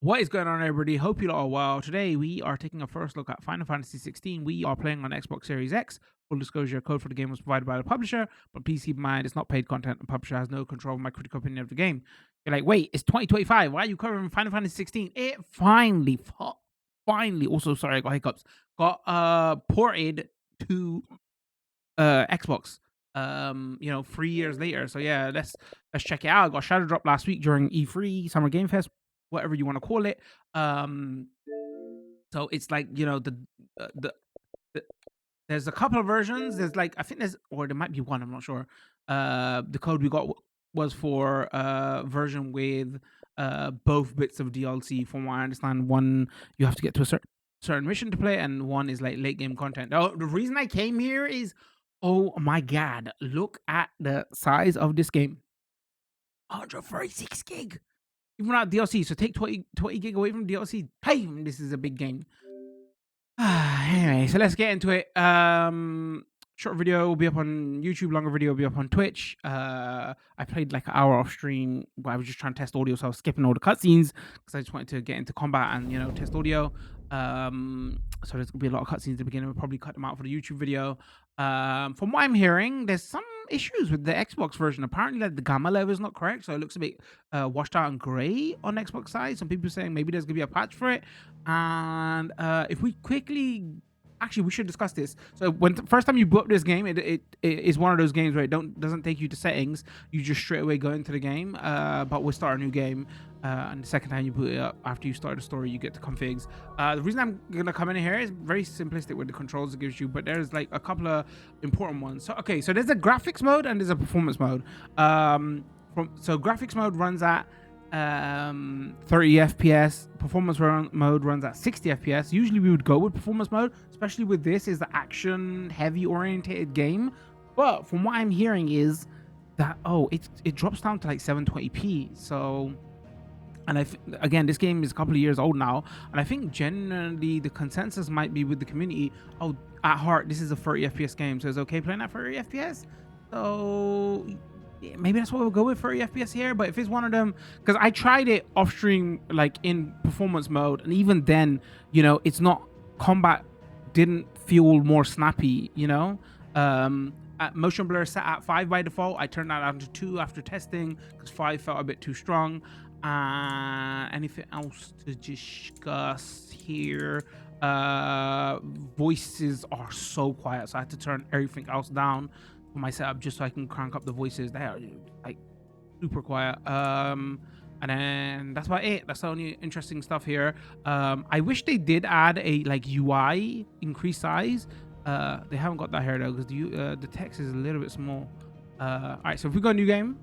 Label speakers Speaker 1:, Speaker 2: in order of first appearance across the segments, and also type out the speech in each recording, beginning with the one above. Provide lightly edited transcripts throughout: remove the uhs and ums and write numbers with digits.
Speaker 1: What is going on, everybody? Hope you all are well. Today, we are taking a first look at Final Fantasy 16. We are playing on Xbox Series X. Full disclosure, code for the game was provided by the publisher, but please keep in mind it's not paid content. The publisher has no control of my critical opinion of the game. You're like, wait, it's 2025. Why are you covering Final Fantasy 16? It finally, also, sorry, I got hiccups, got ported to Xbox. 3 years later. So yeah, let's check it out. I got Shadow Drop last week during E3, Summer Game Fest, whatever you want to call it. Um, so it's like the, the there's a couple of versions. There's like I think there's or there might be one. I'm not sure. The code we got was for version with both bits of DLC. From what I understand, one you have to get to a certain mission to play, and one is like late game content. Now, the reason I came here is, oh my god, look at the size of this game. 136 gig. Even without DLC, so take 20 gig away from DLC. Hey, this is a big game. Anyway, so let's get into it. Short video will be up on YouTube, longer video will be up on Twitch. I played like an hour off stream where I was just trying to test audio, so I was skipping all the cutscenes because I just wanted to get into combat and test audio. So there's gonna be a lot of cutscenes at the beginning. We'll probably cut them out for the YouTube video. From what I'm hearing, there's some issues with the Xbox version. Apparently, like the gamma level is not correct, so it looks a bit washed out and gray on Xbox side. Some people saying maybe there's gonna be a patch for it. And if we quickly, actually, we should discuss this. So when the first time you boot up this game, it is one of those games where it doesn't take you to settings. You just straight away go into the game. But we'll start a new game. And the second time you boot it up, after you start the story, you get to configs. The reason I'm gonna come in here is very simplistic with the controls it gives you, but there's like a couple of important ones. So okay, so there's a graphics mode and there's a performance mode. So graphics mode runs at 30 FPS. Performance mode runs at 60 FPS. Usually we would go with performance mode, especially with this is the action heavy oriented game. But from what I'm hearing is that it drops down to like 720p. So, and again, this game is a couple of years old now, and I think generally the consensus might be with the community, oh, at heart this is a 30 FPS game, so it's okay playing at 30 FPS. So yeah, maybe that's what we'll go with 30 FPS here. But if it's one of them, because I tried it off stream, like in performance mode, and even then, it's not, combat didn't feel more snappy. At motion blur set at 5 by default. I turned that down to 2 after testing because 5 felt a bit too strong. Anything else to discuss here? Voices are so quiet, so I had to turn everything else down for my setup just so I can crank up the voices. They are like super quiet. And then that's about it. That's the only interesting stuff here. I wish they did add a like UI increase size. They haven't got that here though because the text is a little bit small. All right, so if we go new game,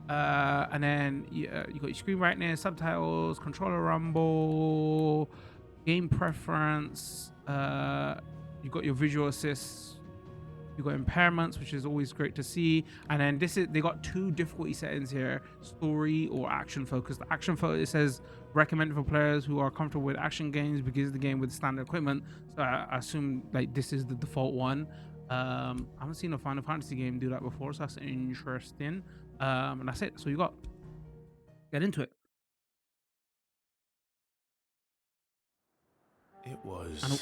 Speaker 1: and then you got your screen brightness, subtitles, controller rumble, game preference. You got your visual assists. You got impairments, which is always great to see. And then they got 2 difficulty settings here: story or action focused. The action focus, it says recommended for players who are comfortable with action games, begins the game with standard equipment. So I assume like this is the default one. I haven't seen a Final Fantasy game do that before, so that's interesting. And that's it. So you got get into it.
Speaker 2: It was.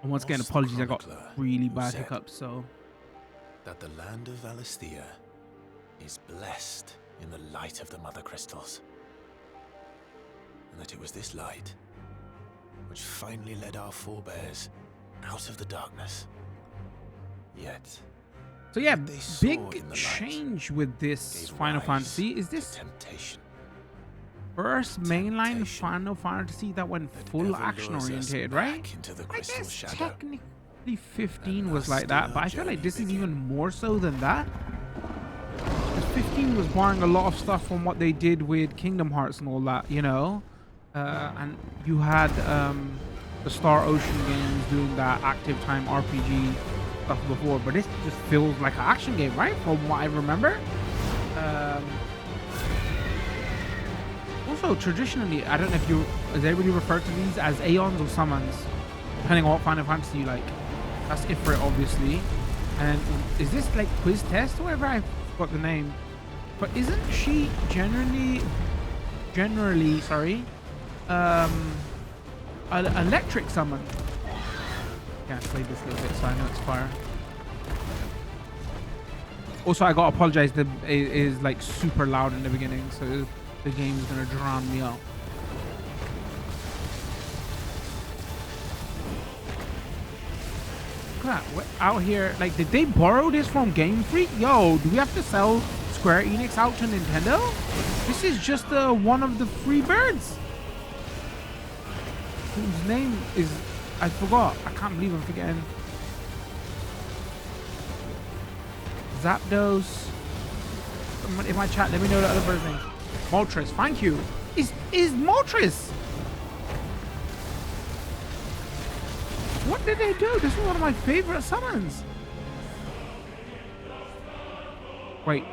Speaker 1: And once again, apologies, I got really bad hiccups. So
Speaker 2: that the land of Valisthea is blessed in the light of the Mother Crystals, and that it was this light which finally led our forebears out of the darkness. Yet,
Speaker 1: so yeah, big change with this Final Fantasy is this
Speaker 2: temptation.
Speaker 1: First mainline Final Fantasy that went full action oriented, right? I guess technically 15 was like that, but I feel like this is even more so than that. Because 15 was borrowing a lot of stuff from what they did with Kingdom Hearts and all that, and you had the Star Ocean games doing that active time RPG stuff before, but this just feels like an action game, right? From what I remember. Also, traditionally, I don't know if does everybody refer to these as Aeons or Summons, depending on what Final Fantasy you like. That's Ifrit, obviously. And is this like quiz test or whatever? I forgot the name. But isn't she generally, electric summon. Yeah, I played this a little bit, so I know it's fire. Also, I gotta apologize. It is like super loud in the beginning, so the game's gonna drown me out. Look at that. We're out here. Like, did they borrow this from Game Freak? Yo, do we have to sell Square Enix out to Nintendo? This is just one of the free birds. Whose name is... I forgot. I can't believe I'm forgetting. Zapdos. In my chat, let me know the other bird's name. Moltres. Thank you. Is Moltres? What did they do? This is one of my favorite summons. Wait.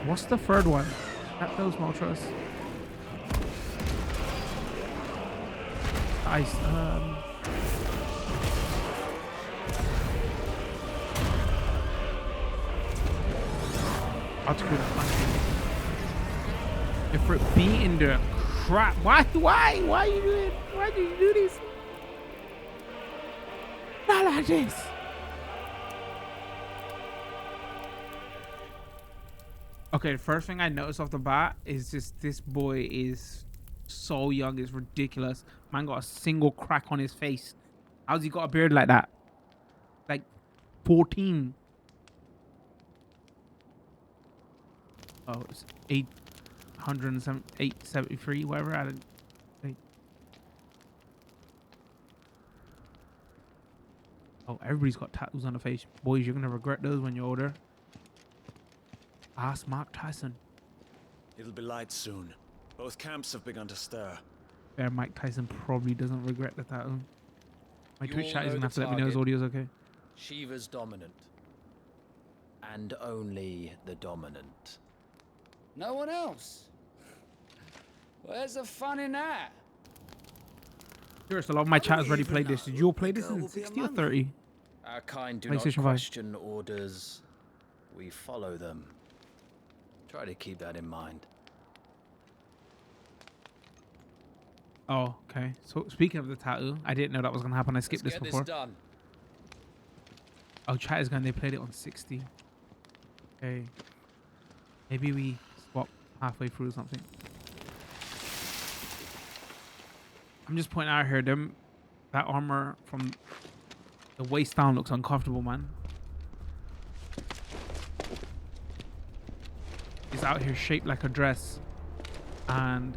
Speaker 1: What's the third one? Zapdos, Moltres. Ice. If we're beating the crap, why you do it? Why did you do this? Not like this. Okay, the first thing I noticed off the bat is just this boy is so young, it's ridiculous. Man got a single crack on his face. How's he got a beard like that? Like 14. Oh, it's 873, whatever. I didn't. Oh, everybody's got tattoos on the face. Boys, you're gonna regret those when you're older. Ask Mark Tyson.
Speaker 3: It'll be light soon. Both camps have begun to stir.
Speaker 1: Yeah, Mike Tyson probably doesn't regret the tattoo. My
Speaker 4: You
Speaker 1: Twitch
Speaker 4: all
Speaker 1: chat is
Speaker 4: know
Speaker 1: gonna have to
Speaker 4: the
Speaker 1: let me know his
Speaker 4: target.
Speaker 1: audio's okay.
Speaker 4: Shiva's dominant. And only the dominant.
Speaker 5: No one else? Where's the fun in that?
Speaker 1: Curious, a lot of my chat has already played this. Did you all play this in 60 or 30?
Speaker 4: Our kind do not
Speaker 1: PlayStation 5.
Speaker 4: question orders. We follow them. Try to keep that in mind.
Speaker 1: Oh, okay. So speaking of the tattoo, I didn't know that was gonna happen. I skipped
Speaker 5: Let's
Speaker 1: this
Speaker 5: get
Speaker 1: before.
Speaker 5: this done.
Speaker 1: Oh, chat is gone. They played it on 60. Okay. Maybe we swap halfway through or something. I'm just pointing out here, that armor from the waist down looks uncomfortable, man. It's out here shaped like a dress. And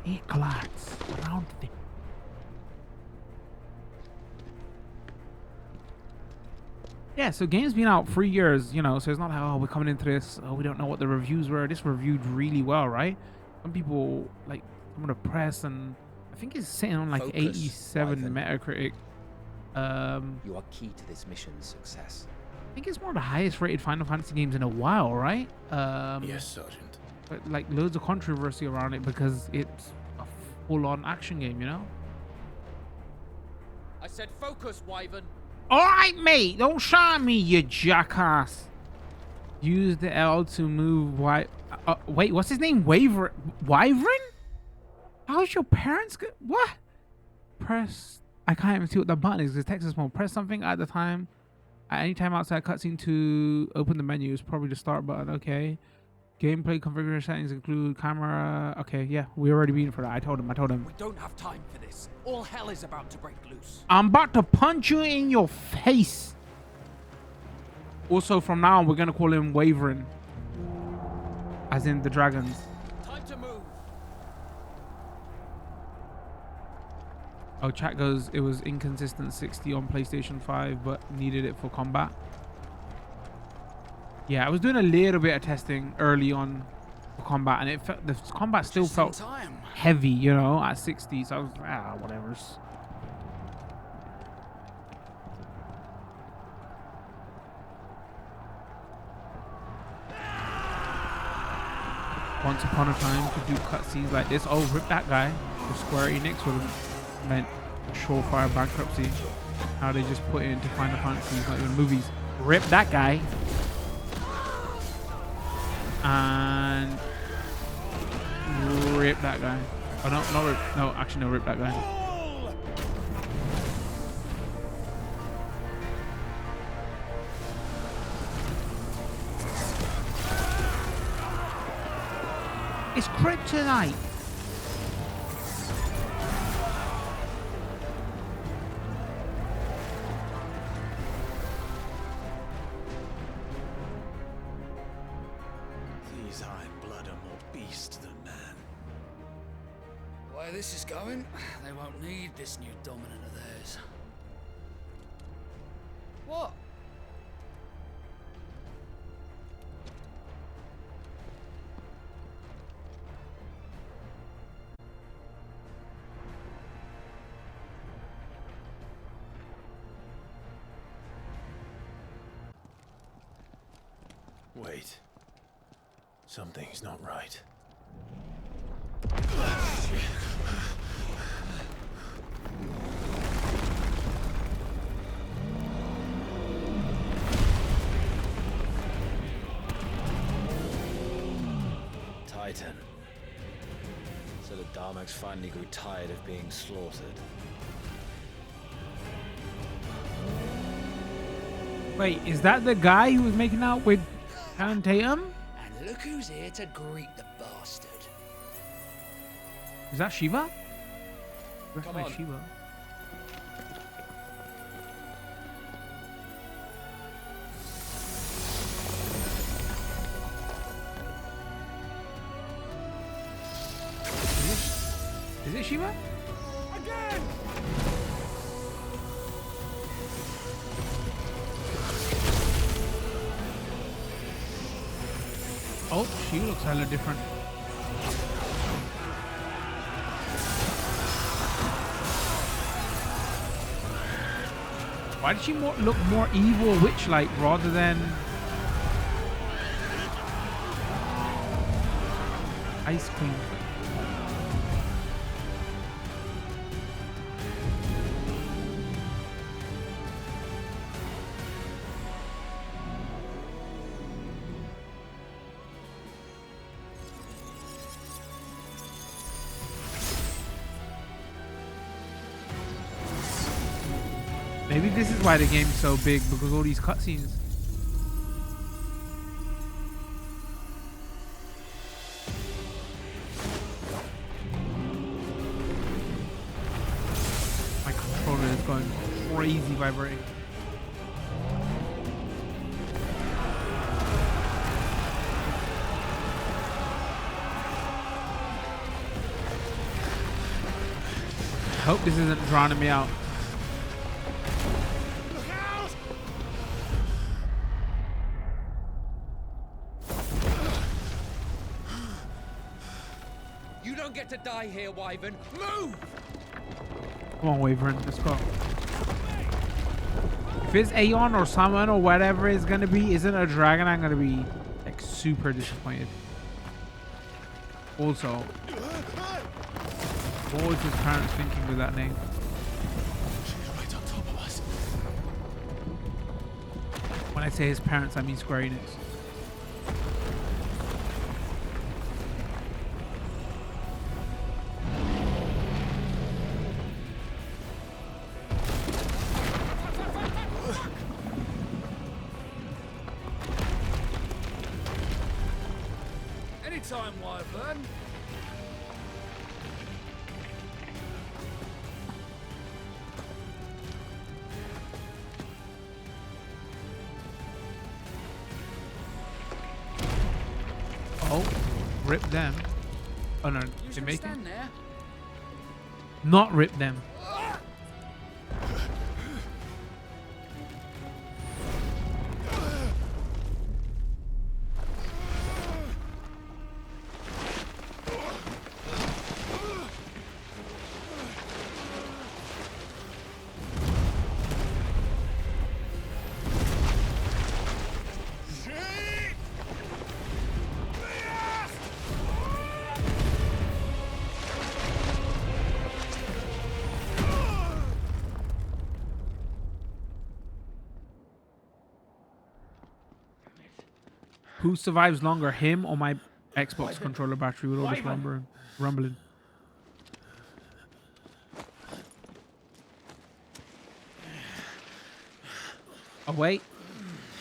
Speaker 1: it glides around the thing. Yeah, so game's been out 3 years, you know, so it's not like, oh, we're coming into this, oh, we don't know what the reviews were. This reviewed really well, right? Some people, like, some of the press, and I think it's sitting on like
Speaker 6: Focus,
Speaker 1: 87
Speaker 6: Ivan.
Speaker 1: Metacritic.
Speaker 6: You are key to this mission's success.
Speaker 1: I think it's one of the highest rated Final Fantasy games in a while, right?
Speaker 2: Yes, Sergeant.
Speaker 1: But like loads of controversy around it because it's a full-on action game, you know?
Speaker 5: I said focus, Wyvern.
Speaker 1: Alright, mate, don't shout at me, you jackass. Use the L to move. Wait, what's his name? Wyvern? How's your parents go? What? Press. I can't even see what the button is. The text is small. Press something at the time. At any time outside cutscene to open the menu is probably the start button. Okay. Gameplay configuration settings include camera. Okay, yeah, we already been for that. I told him.
Speaker 5: We don't have time for this. All hell is about to break loose.
Speaker 1: I'm about to punch you in your face. Also, from now on, we're gonna call him Wavering, as in the dragons.
Speaker 5: Time to move.
Speaker 1: Oh, chat goes, it was inconsistent 60 on PlayStation 5, but needed it for combat. Yeah, I was doing a little bit of testing early on for combat, and it felt, the combat still
Speaker 5: Just in
Speaker 1: felt
Speaker 5: time.
Speaker 1: heavy, you know, at 60. So I was like, whatever. Once upon a time, to do cutscenes like this. Oh, rip that guy. The Square Enix would have meant surefire bankruptcy. How they just put it into Final Fantasy, not even movies. Rip that guy. and rip that guy. Oh no, not rip. No, actually no, rip that guy. It's kryptonite.
Speaker 3: These iron blood are more beast than man.
Speaker 5: The way this is going, they won't need this new dominant of theirs. What?
Speaker 2: Wait. Something's not right.
Speaker 4: Titan. So the Darmaks finally grew tired of being slaughtered.
Speaker 1: Wait, is that the guy who was making out with Alan Tatum?
Speaker 5: And look who's here to greet the bastard.
Speaker 1: Is that Shiva?
Speaker 5: Come on.
Speaker 1: Shiva. Is it Shiva?
Speaker 5: Again!
Speaker 1: Oh, she looks hella different. Why did she look more evil witch-like rather than Ice Queen? Maybe this is why the game's so big, because all these cutscenes. My controller is going crazy vibrating. I hope this isn't drowning me out.
Speaker 6: You don't get to die here, Wyvern. Move!
Speaker 1: Come on, Wyvern, let's go. If it's Aeon or Summon or whatever it's gonna be isn't a dragon, I'm gonna be like super disappointed. Also, what was his parents thinking with that name?
Speaker 2: She's right on top of us.
Speaker 1: When I say his parents, I mean Square Enix.
Speaker 5: Anytime, Wyvern.
Speaker 1: Oh, rip them. Oh no,
Speaker 5: You
Speaker 1: they
Speaker 5: should
Speaker 1: make it.
Speaker 5: stand there.
Speaker 1: Not rip them. Who survives longer, him or my Xbox controller battery with all this rumbling. Oh wait,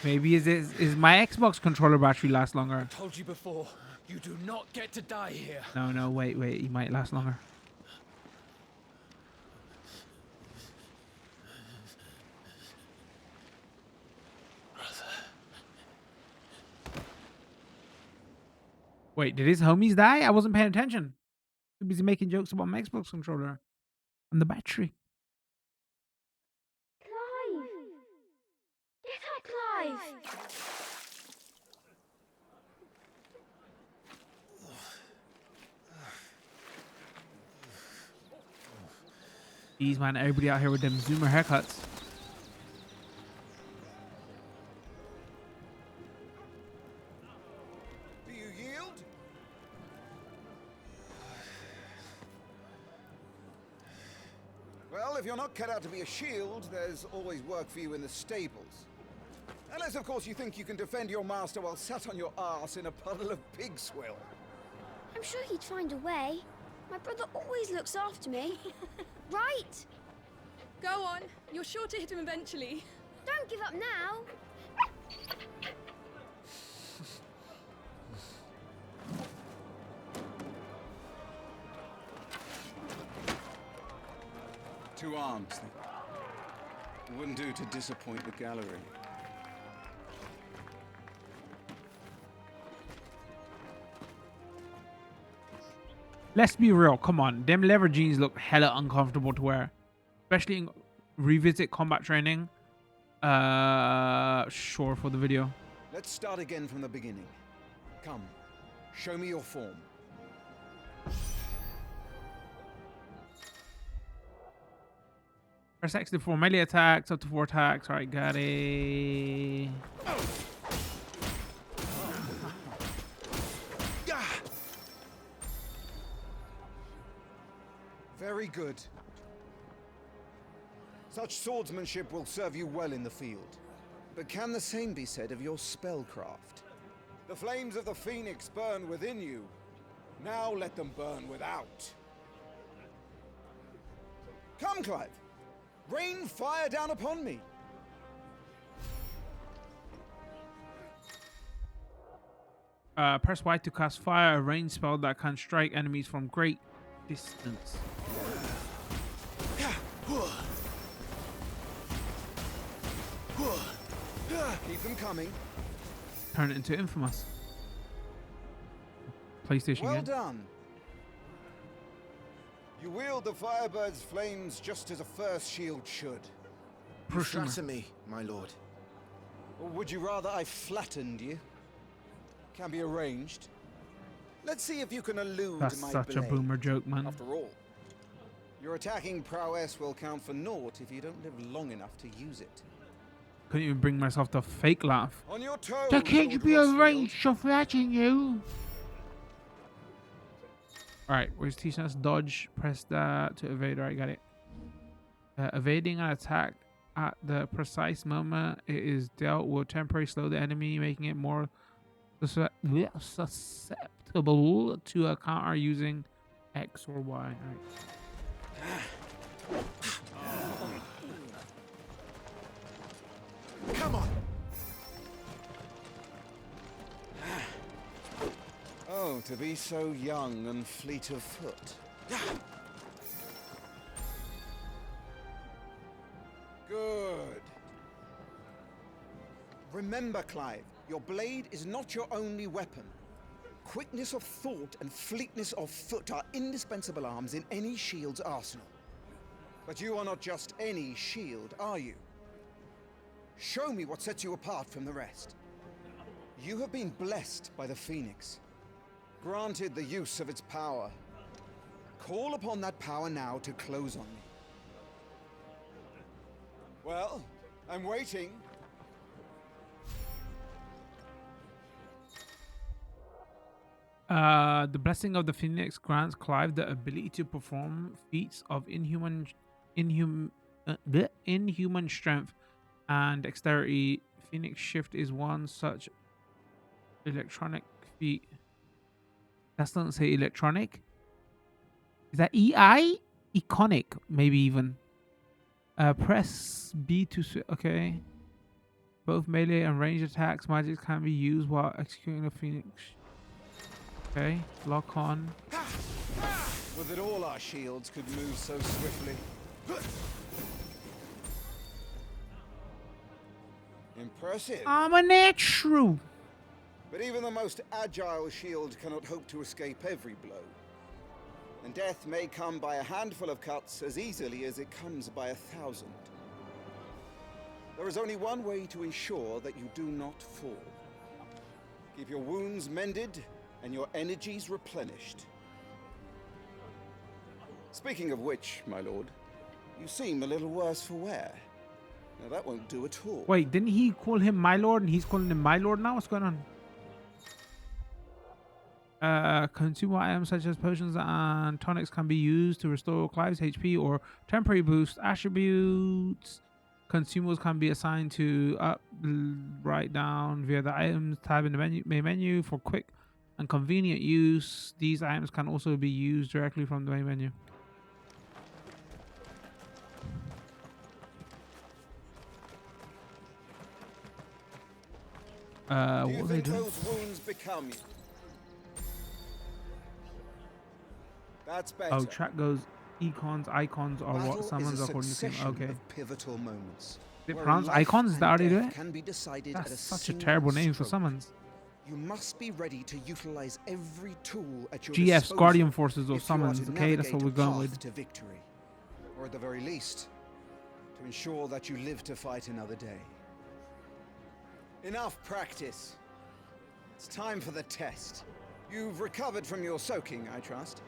Speaker 1: maybe is my Xbox controller battery last longer?
Speaker 5: I told you before, you do not get to die here.
Speaker 1: No, wait, he might last longer. Wait, did his homies die? I wasn't paying attention. Too busy making jokes about my Xbox controller and the battery.
Speaker 7: Clive! Get up, Clive!
Speaker 1: Jeez, man, everybody out here with them Zoomer haircuts.
Speaker 8: Do you yield? Well, if you're not cut out to be a shield, there's always work for you in the stables. Unless, of course, you think you can defend your master while sat on your arse in a puddle of pig swill.
Speaker 7: I'm sure he'd find a way. My brother always looks after me. Right?
Speaker 9: Go on. You're sure to hit him eventually.
Speaker 7: Don't give up now.
Speaker 8: Two arms, then. It wouldn't do to disappoint the gallery.
Speaker 1: Let's be real. Come on. Them leather jeans look hella uncomfortable to wear. Especially in revisit combat training. Sure, for the video.
Speaker 8: Let's start again from the beginning. Come, show me your form.
Speaker 1: Press X to 4 melee attacks, up to 4 attacks. Alright, got it.
Speaker 8: Very good. Such swordsmanship will serve you well in the field. But can the same be said of your spellcraft? The flames of the Phoenix burn within you. Now let them burn without. Come, Clive. Rain fire down upon me.
Speaker 1: Press Y to cast fire, a range spell that can strike enemies from great distance.
Speaker 8: Keep them coming.
Speaker 1: Turn it into Infamous. PlayStation
Speaker 8: Well
Speaker 1: game.
Speaker 8: done. You wield the Firebird's flames just as a first shield should.
Speaker 2: You flatter me, my lord.
Speaker 8: Or would you rather I flattened you? Can be arranged. Let's see if you can elude
Speaker 1: That's
Speaker 8: my
Speaker 1: such a
Speaker 8: blade.
Speaker 1: boomer joke, man.
Speaker 8: After all, your attacking prowess will count for naught if you don't live long enough to use it.
Speaker 1: Couldn't even bring myself to fake laugh.
Speaker 8: On your toes,
Speaker 1: There can't
Speaker 8: Lord
Speaker 1: be a
Speaker 8: Rossfield.
Speaker 1: range of flattening you. Alright, where's T-Sense? Dodge. Press that to evade. Alright, got it. Evading an attack at the precise moment it is dealt will temporarily slow the enemy, making it more susceptible to a counter using X or Y. Alright.
Speaker 8: Come on. Oh, to be so young and fleet of foot. Good. Remember, Clive, your blade is not your only weapon. Quickness of thought and fleetness of foot are indispensable arms in any shield's arsenal. But you are not just any shield, are you? Show me what sets you apart from the rest. You have been blessed by the Phoenix, granted the use of its power. Call upon that power now to close on me. Well, I'm waiting.
Speaker 1: The blessing of the Phoenix grants Clive the ability to perform feats of inhuman strength and dexterity. Phoenix Shift is one such electronic feat. That doesn't say electronic. Is that EI? Iconic, maybe even. Press B to okay. Both melee and ranged attacks magics can be used while executing a phoenix. Okay, lock on.
Speaker 8: Would that all our shields could move so swiftly. Impressive.
Speaker 1: I'm a natural.
Speaker 8: But even the most agile shield cannot hope to escape every blow. And death may come by a handful of cuts as easily as it comes by 1,000. There is only one way to ensure that you do not fall. Keep your wounds mended and your energies replenished. Speaking of which, my lord, you seem a little worse for wear. Now that won't do at all.
Speaker 1: Wait, didn't he call him my lord and he's calling him my lord now? What's going on? Consumable items such as potions and tonics can be used to restore Clive's HP or temporary boost attributes. Consumables can be assigned to up, right, down via the items tab in the main menu for quick and convenient use. These items can also be used directly from the main menu.
Speaker 8: Do you
Speaker 1: what they
Speaker 8: think
Speaker 1: do?
Speaker 8: those wounds become you? That's better.
Speaker 1: Oh, chat goes icons are
Speaker 8: Battle
Speaker 1: what summons
Speaker 8: is a
Speaker 1: according to team.
Speaker 8: succession
Speaker 1: Okay.
Speaker 8: of pivotal moments.
Speaker 1: They
Speaker 8: wherein
Speaker 1: pronounce
Speaker 8: life
Speaker 1: icons? Is that how they do
Speaker 8: and
Speaker 1: it?
Speaker 8: can be decided
Speaker 1: That's
Speaker 8: at
Speaker 1: such a
Speaker 8: single
Speaker 1: terrible name for
Speaker 8: stroke.
Speaker 1: summons.
Speaker 8: You must be ready to utilize every tool at your
Speaker 1: GF's
Speaker 8: disposal
Speaker 1: Guardian Forces or
Speaker 8: if you are
Speaker 1: summons.
Speaker 8: to
Speaker 1: Okay, that's what
Speaker 8: navigate
Speaker 1: we're
Speaker 8: a
Speaker 1: going
Speaker 8: path
Speaker 1: with.
Speaker 8: to victory, or at the very least, to ensure that you live to fight another day. Enough practice. It's time for the test. You've recovered from your soaking, I trust.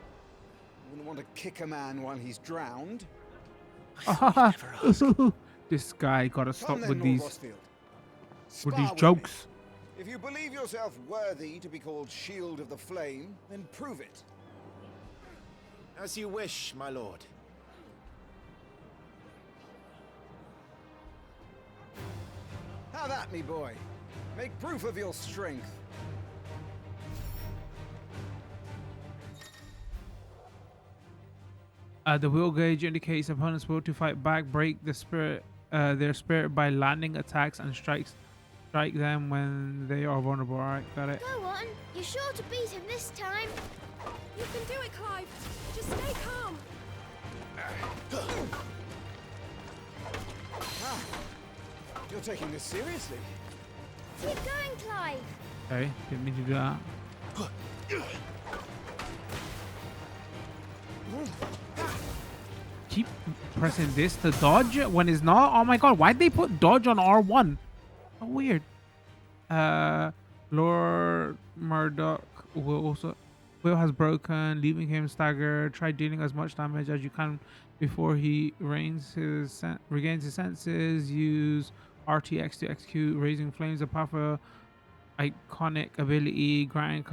Speaker 8: You wouldn't want to kick a man while he's drowned.
Speaker 1: This guy gotta stop
Speaker 8: Come then,
Speaker 1: with
Speaker 8: Lord
Speaker 1: these
Speaker 8: Rosfield.
Speaker 1: with
Speaker 8: Spar
Speaker 1: these
Speaker 8: me.
Speaker 1: jokes.
Speaker 8: If you believe yourself worthy to be called Shield of the Flame, then prove it.
Speaker 2: As you wish, my lord.
Speaker 8: Have at me, boy. Make proof of your strength.
Speaker 1: The will gauge indicates opponents' will to fight back, break the spirit, their spirit by landing attacks and strike them when they are vulnerable. All right, got it.
Speaker 7: Go on. You're sure to beat him this time.
Speaker 9: You can do it, Clive. Just stay calm.
Speaker 8: You're taking this seriously.
Speaker 7: Keep going, Clive.
Speaker 1: Okay, didn't mean to do that. Keep pressing this to dodge when it's not. Oh my god, why'd they put dodge on R1? So weird. Lord Murdoch will has broken, leaving him staggered. Try dealing as much damage as you can before he regains his senses. Use RTX to execute Raising Flames, a powerful iconic ability granting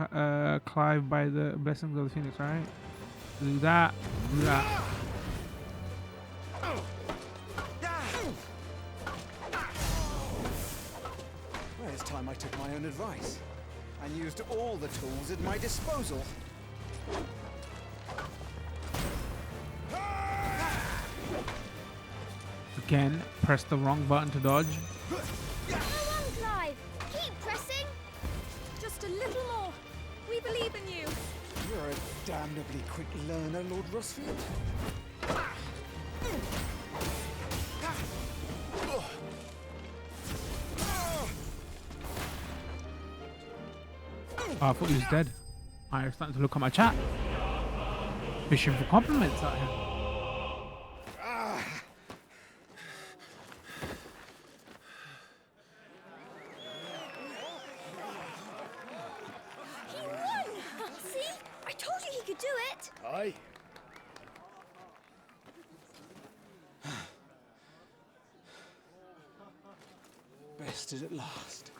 Speaker 1: Clive by the blessings of the Phoenix. All right, do that. Do that.
Speaker 8: Well, it's time I took my own advice and used all the tools at my disposal.
Speaker 1: Again, press the wrong button to dodge.
Speaker 7: Go on, Clive. Keep pressing.
Speaker 9: Just a little more. We believe in you.
Speaker 8: You're a damnably quick learner, Lord Rosfield.
Speaker 1: Oh, I thought he was dead. I was starting to look at my chat. Fishing for compliments out here.
Speaker 7: He won. See? I told you he could do it.
Speaker 5: Aye.
Speaker 8: Bested at last.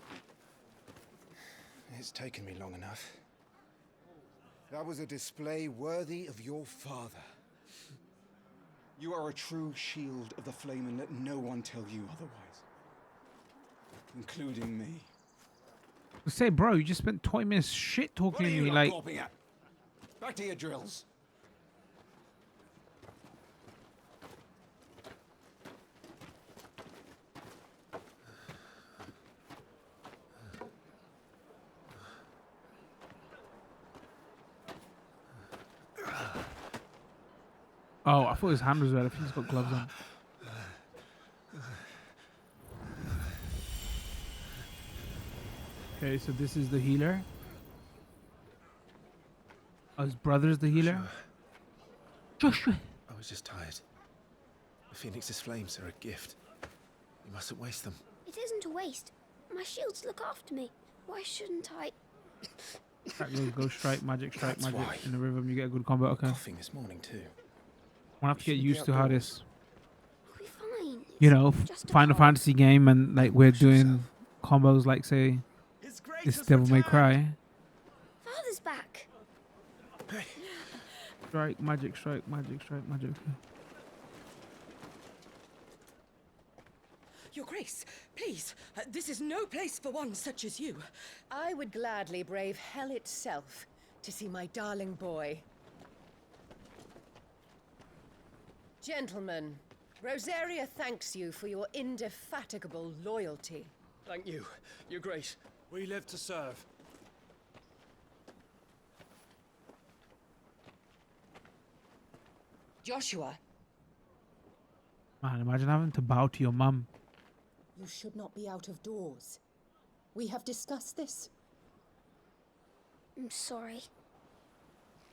Speaker 8: It's taken me long enough. That was a display worthy of your father. You are a true shield of the flame, and let no one tell you otherwise. Including me.
Speaker 1: Say, bro, you just spent 20 minutes shit talking to me. Like,
Speaker 8: Back to your drills.
Speaker 1: Oh, I thought his hand was red. I think he's got gloves on. Okay, so this is the healer. Oh, his brother's the healer. Joshua.
Speaker 2: I was just tired. The Phoenix's flames are a gift. You mustn't waste them.
Speaker 7: It isn't a waste. My shields look after me. Why shouldn't I?
Speaker 1: That goes Ghost Strike, Magic Strike,
Speaker 2: That's
Speaker 1: Magic.
Speaker 2: why.
Speaker 1: In the rhythm, you get a good combo. Okay.
Speaker 2: Coughing this morning too.
Speaker 1: We'll have to get used to how this,
Speaker 7: We'll be fine.
Speaker 1: you know,
Speaker 7: It's just a
Speaker 1: Final
Speaker 7: cold.
Speaker 1: Fantasy game, and like we're
Speaker 2: Push yourself.
Speaker 1: doing combos like say
Speaker 3: His Grace
Speaker 1: this
Speaker 3: has
Speaker 1: Devil May
Speaker 3: returned.
Speaker 1: Cry.
Speaker 7: Father's back.
Speaker 1: Strike, Magic Strike, Magic Strike, Magic.
Speaker 10: Your Grace, please, this is no place for one such as you.
Speaker 11: I would gladly brave hell itself to see my darling boy. Gentlemen, Rosaria thanks you for your indefatigable loyalty.
Speaker 3: Thank you, Your Grace. We live to serve.
Speaker 10: Joshua,
Speaker 1: Man, imagine having to bow to your mum.
Speaker 11: You should not be out of doors. We have discussed this.
Speaker 7: I'm sorry.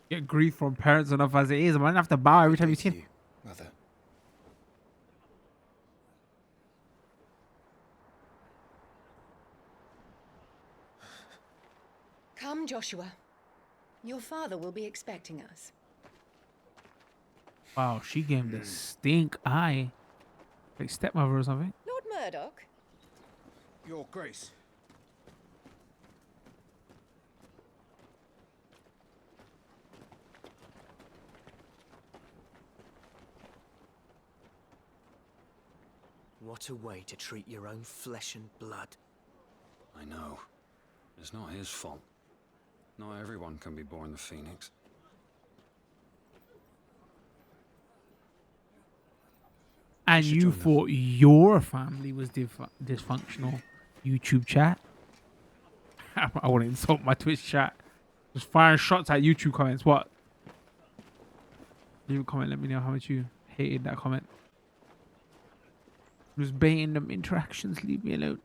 Speaker 1: Get grief from parents enough as it is. Imagine have to bow every time you see him.
Speaker 2: Mother.
Speaker 11: Come, Joshua. Your father will be expecting us.
Speaker 1: Wow, she gave him the stink eye. Like stepmother or something.
Speaker 11: Lord Murdoch?
Speaker 8: Your Grace.
Speaker 5: What a way to treat your own flesh and blood.
Speaker 12: I know. It's not his fault. Not everyone can be born the Phoenix.
Speaker 1: And you thought your family was dysfunctional. YouTube chat. I want to insult my Twitch chat. Just firing shots at YouTube comments. What? Leave a comment. Let me know how much you hated that comment. Just baiting them interactions. Leave me alone.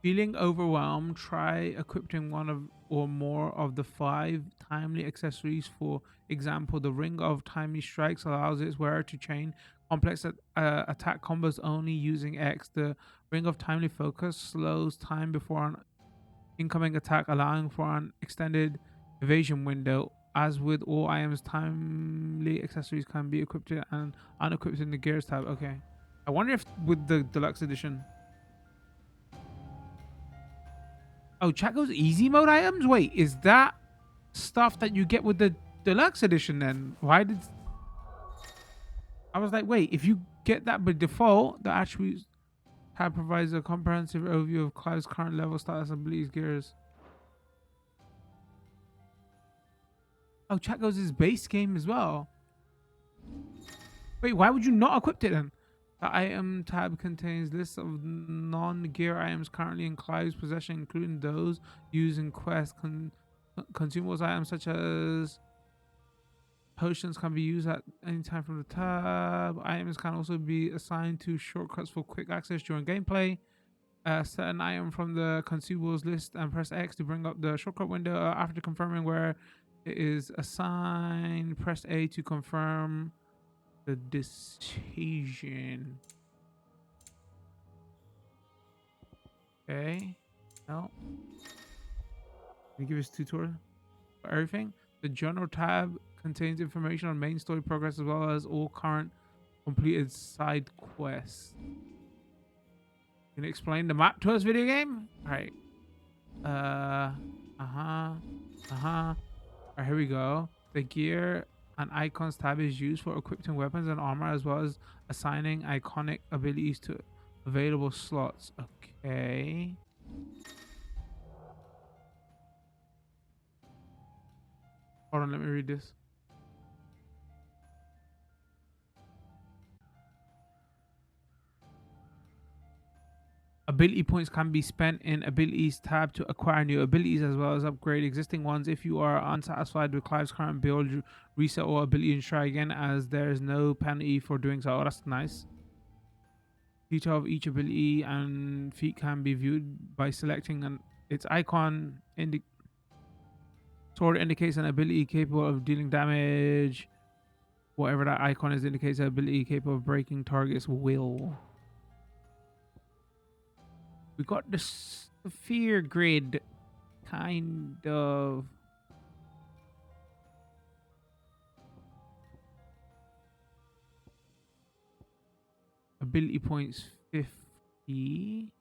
Speaker 1: Feeling overwhelmed? Try equipping one of or more of the 5 timely accessories. For example, the Ring of Timely Strikes allows its wearer to chain complex attack combos only using X. The Ring of Timely Focus slows time before an incoming attack, allowing for an extended evasion window. As with all items, timely accessories can be equipped and unequipped in the Gears tab. Okay. I wonder if with the deluxe edition. Oh, chat goes easy mode items? Wait, is that stuff that you get with the deluxe edition then? Why did... I was like, wait, if you get that by default, the attributes tab provides a comprehensive overview of Clive's current level, status, and abilities, gears. Oh, chat goes his base game as well. Wait, why would you not equip it then? The item tab contains lists of non-gear items currently in Clive's possession, including those used in quests. Consumables items such as potions can be used at any time from the tab. Items can also be assigned to shortcuts for quick access during gameplay. Set an item from the consumables list and press X to bring up the shortcut window. After confirming where it is assigned, press A to confirm the decision. Okay. No. Can you give us a tutorial for everything? The journal tab contains information on main story progress as well as all current completed side quests. Can you explain the map to us, video game? Alright. Alright, here we go. The gear and icons tab is used for equipping weapons and armor as well as assigning iconic abilities to available slots. Okay. Hold on, let me read this. Ability points can be spent in abilities tab to acquire new abilities as well as upgrade existing ones. If you are unsatisfied with Clive's current build, reset all ability and try again, as there is no penalty for doing so. Oh, that's nice. Detail of each ability and feat can be viewed by selecting its icon. Sword indicates an ability capable of dealing damage. Whatever that icon is indicates an ability capable of breaking target's will. We got the sphere grid, kind of. Ability points 50.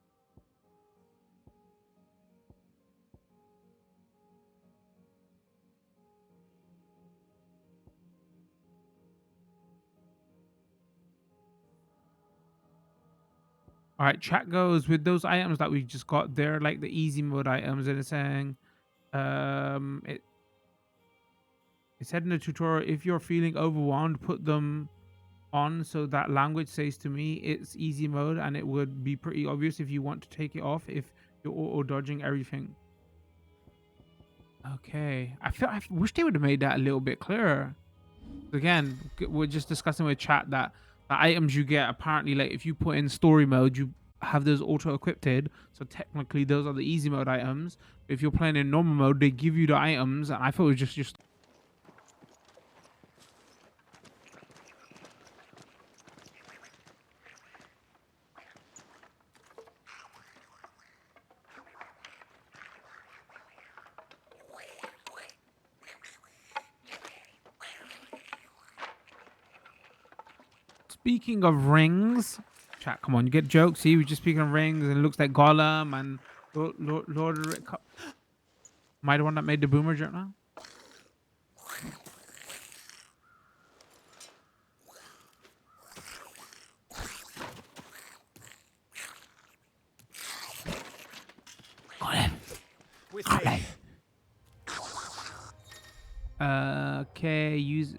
Speaker 1: All right, chat goes with those items that we just got there, like the easy mode items, and it's saying, it said in the tutorial, if you're feeling overwhelmed, put them on so that language says to me it's easy mode, and it would be pretty obvious if you want to take it off if you're auto dodging everything. Okay, I wish they would have made that a little bit clearer. Again, we're just discussing with chat that the items you get, apparently, like if you put in story mode, you have those auto equipped, so technically those are the easy mode items. If you're playing in normal mode, they give you the items, and I thought it was just speaking of rings. Chat, come on, you get jokes. See, we're just speaking of rings, and it looks like Gollum and Lord of the Rings. Am I the one that made the boomer joke now? Got him. Got him. Okay, use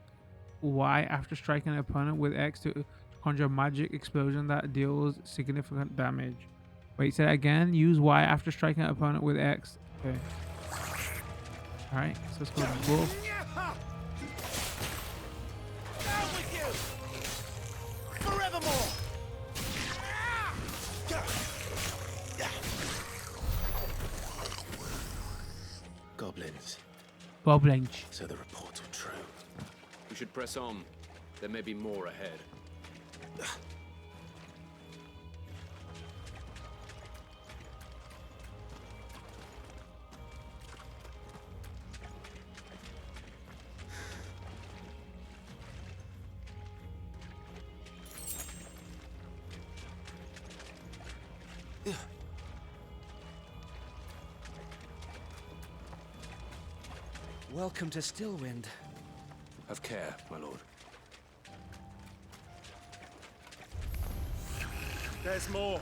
Speaker 1: Y after striking an opponent with X to conjure a magic explosion that deals significant damage. Wait, say that again. Use Y after striking an opponent with X. Okay. Alright, so let's go wolf.
Speaker 2: Goblins.
Speaker 1: Goblins.
Speaker 2: So the reports were true.
Speaker 13: We should press on. There may be more ahead.
Speaker 5: Welcome to Stillwind.
Speaker 13: Have care, my lord.
Speaker 3: There's more.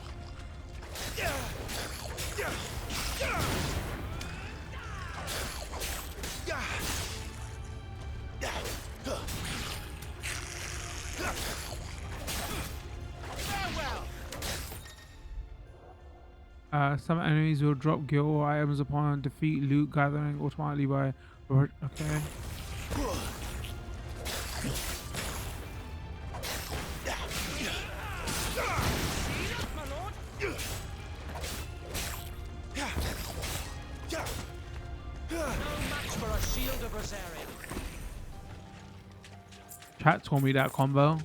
Speaker 1: Some enemies will drop guild items upon defeat, loot gathering automatically by. Okay. Chat told me that combo.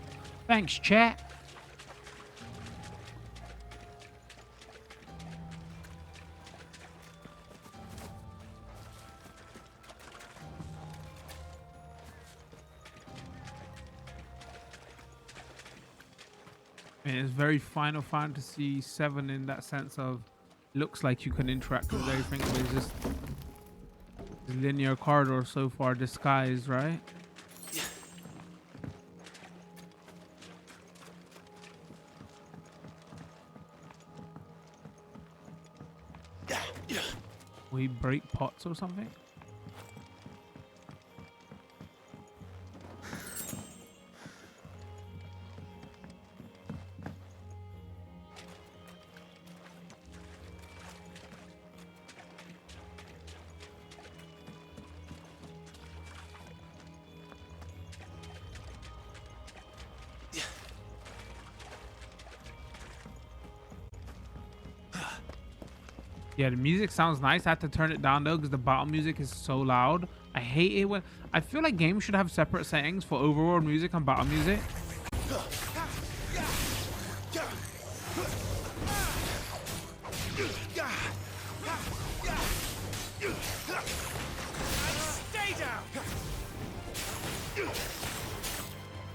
Speaker 1: Thanks, chat. And it's very Final Fantasy 7 in that sense of looks like you can interact with everything, but it's just the linear corridor so far disguised, right? We break pots or something? Yeah, the music sounds nice. I have to turn it down though because the battle music is so loud. I hate it when I feel like games should have separate settings for overworld music and battle music.
Speaker 2: Stay down.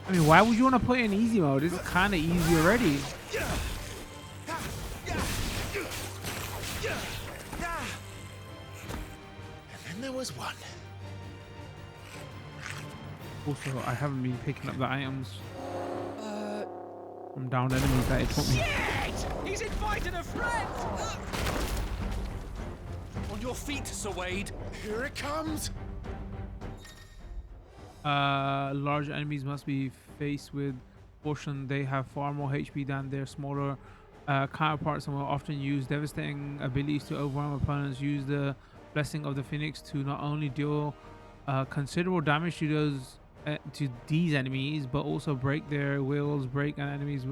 Speaker 1: I mean, why would you want to put it in easy mode? This is kind of easy already.
Speaker 2: And there was one.
Speaker 1: Also, I haven't been picking up the items from down enemies that it put me.
Speaker 2: Shit! He's invited a friend! On your feet, Sir Wade. Here it comes.
Speaker 1: Large enemies must be faced with caution. They have far more HP than their smaller counterparts and will often use devastating abilities to overwhelm opponents. Use the Blessing of the Phoenix to not only deal considerable damage to these enemies, but also break their wills. Break an enemy's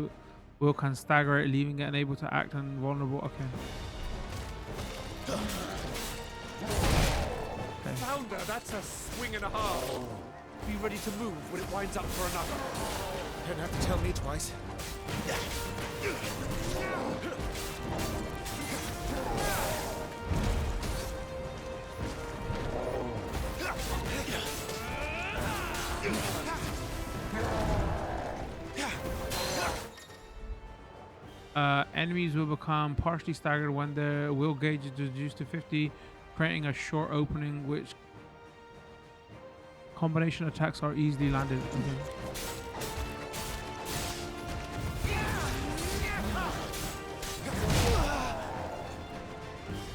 Speaker 1: will can stagger it, leaving it unable to act and vulnerable. Okay.
Speaker 2: Founder, that's a swing and a half. Be ready to move when it winds up for another. Don't have to tell me twice.
Speaker 1: Enemies will become partially staggered when their will gauge is reduced to 50, creating a short opening which combination attacks are easily landed. Okay.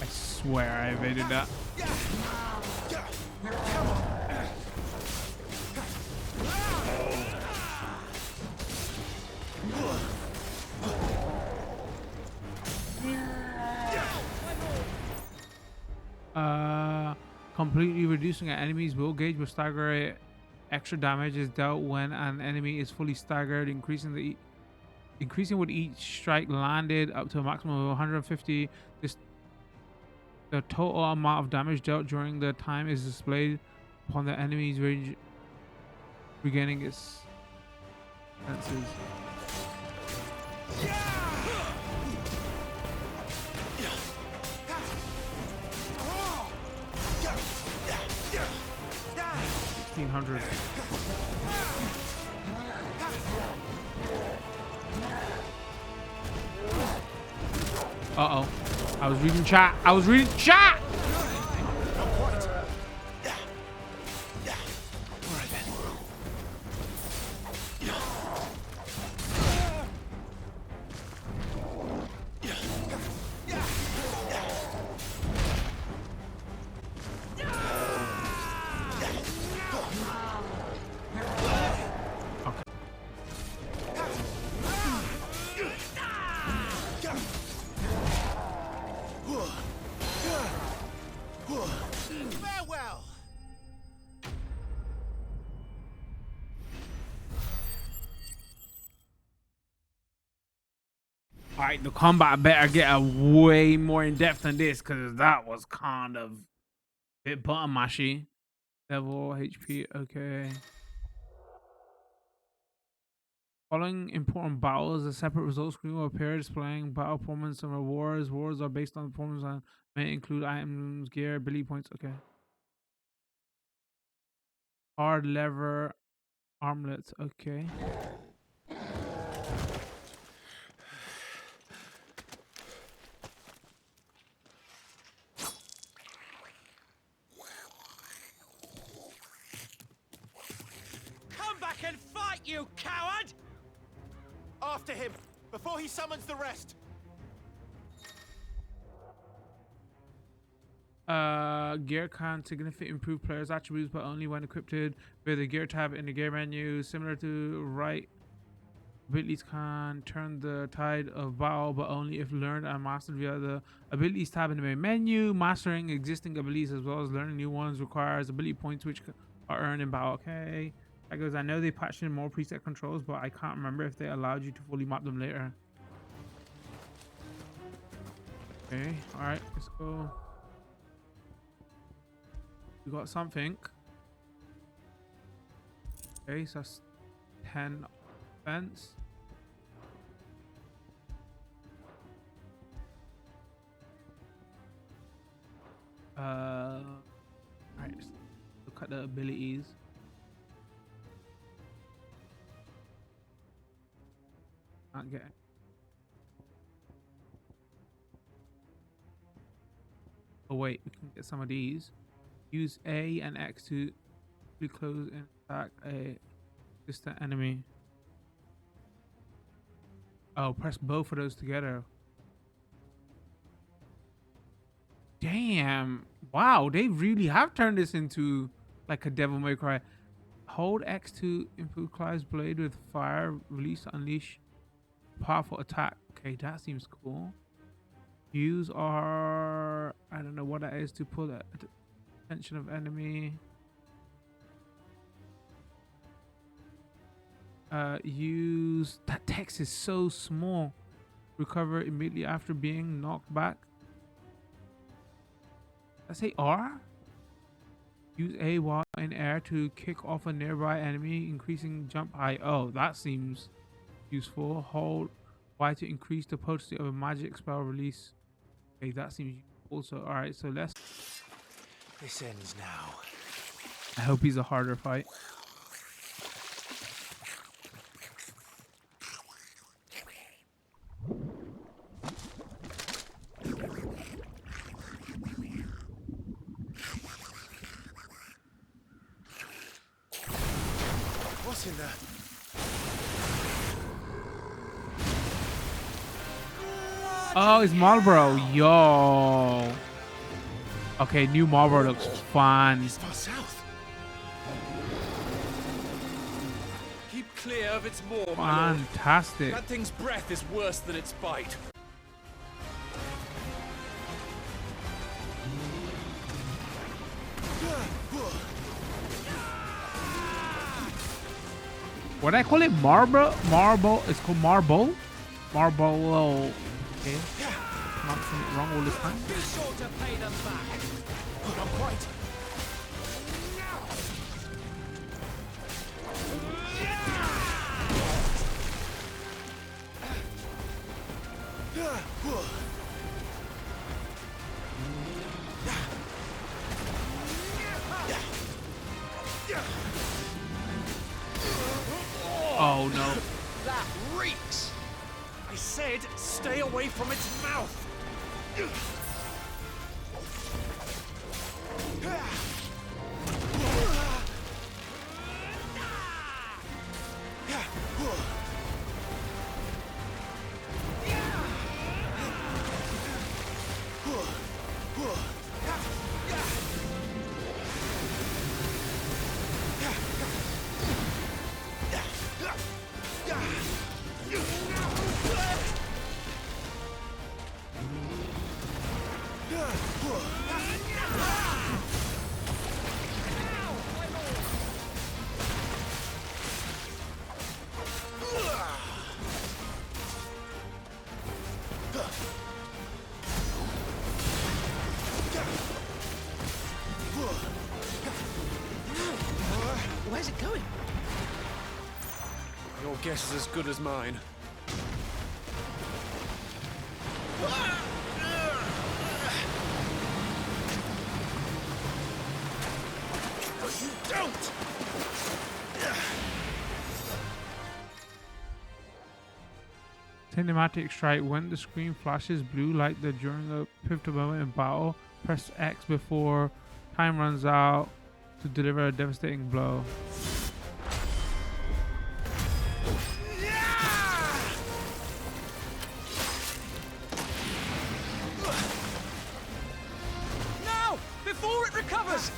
Speaker 1: I swear I evaded that. Completely reducing an enemy's will gauge will stagger it. Extra damage is dealt when an enemy is fully staggered, increasing with each strike landed up to a maximum of 150. The total amount of damage dealt during the time is displayed upon the enemy's range, regaining its senses. $1,600. Uh-oh. I was reading chat.
Speaker 2: Farewell.
Speaker 1: Alright, the combat better get a way more in depth than this, because that was kind of a bit button mashy. Level HP, okay. Following important battles, a separate results screen will appear displaying battle performance and rewards. Rewards are based on performance and may include items, gear, ability points. Okay. Hard lever armlets. Okay.
Speaker 2: Come back and fight, you coward! After him, before he summons the rest.
Speaker 1: Gear can significantly improve players' attributes, but only when equipped with the gear tab in the gear menu. Similar to right, abilities can turn the tide of battle, but only if learned and mastered via the abilities tab in the main menu. Mastering existing abilities as well as learning new ones requires ability points which are earned in battle. Okay. That goes. I know they patched in more preset controls, but I can't remember if they allowed you to fully map them later. Okay, all right, Let's go. We got something. Okay, so that's 10 offense. Alright, let's look at the abilities. Can't get it. Oh wait, we can get some of these. Use A and X to close and attack a distant enemy. Oh, press both of those together. Damn. Wow, they really have turned this into like a Devil May Cry. Hold X to improve Clive's blade with fire. Release to unleash powerful attack. Okay, that seems cool. Use R, I don't know what that is, to pull the attention of enemy. Use, that text is so small. Recover immediately after being knocked back. I say R. Use A while in air to kick off a nearby enemy, increasing jump height. Oh, that seems useful. Hold Y to increase the potency of a magic spell release. Okay, that seems useful also. All right, so let's.
Speaker 2: This ends now.
Speaker 1: I hope he's a harder fight.
Speaker 2: What's in there?
Speaker 1: Oh, it's Marlboro. Yo. Okay, new Marlboro looks fun.
Speaker 2: It's far south.
Speaker 3: Keep clear of its maw, my lord.
Speaker 1: Fantastic.
Speaker 3: That thing's breath is worse than its bite.
Speaker 1: What I call it? Marble? Marble? It's called Marble? Marble. Okay. Not saying it wrong all this time.
Speaker 3: Be sure to pay them back. Not quite.
Speaker 1: Oh no.
Speaker 3: That reeks. I said stay away from its mouth.
Speaker 10: Where's it going?
Speaker 3: Your guess is as good as mine.
Speaker 2: You don't!
Speaker 1: Cinematic strike. When the screen flashes blue like that during a pivotal moment in battle, press X before time runs out to deliver a devastating blow.
Speaker 3: Now! Before it recovers!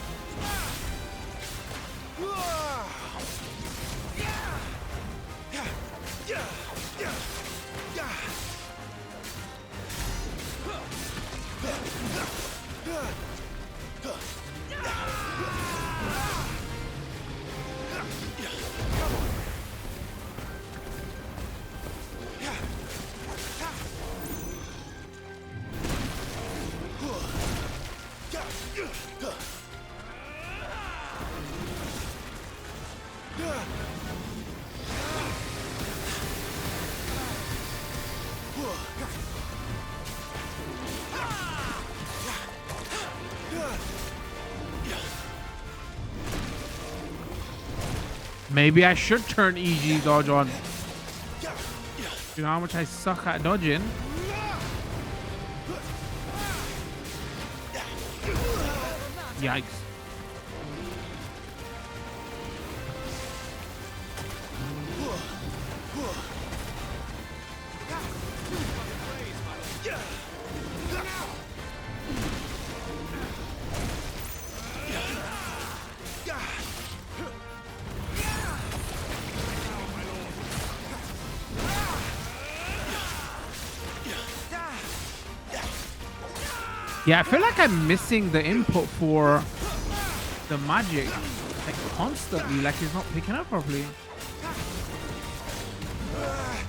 Speaker 1: Maybe I should turn EG dodge on. You know how much I suck at dodging. Yikes. Yeah, I feel like I'm missing the input for the magic, like constantly, like it's not picking up properly.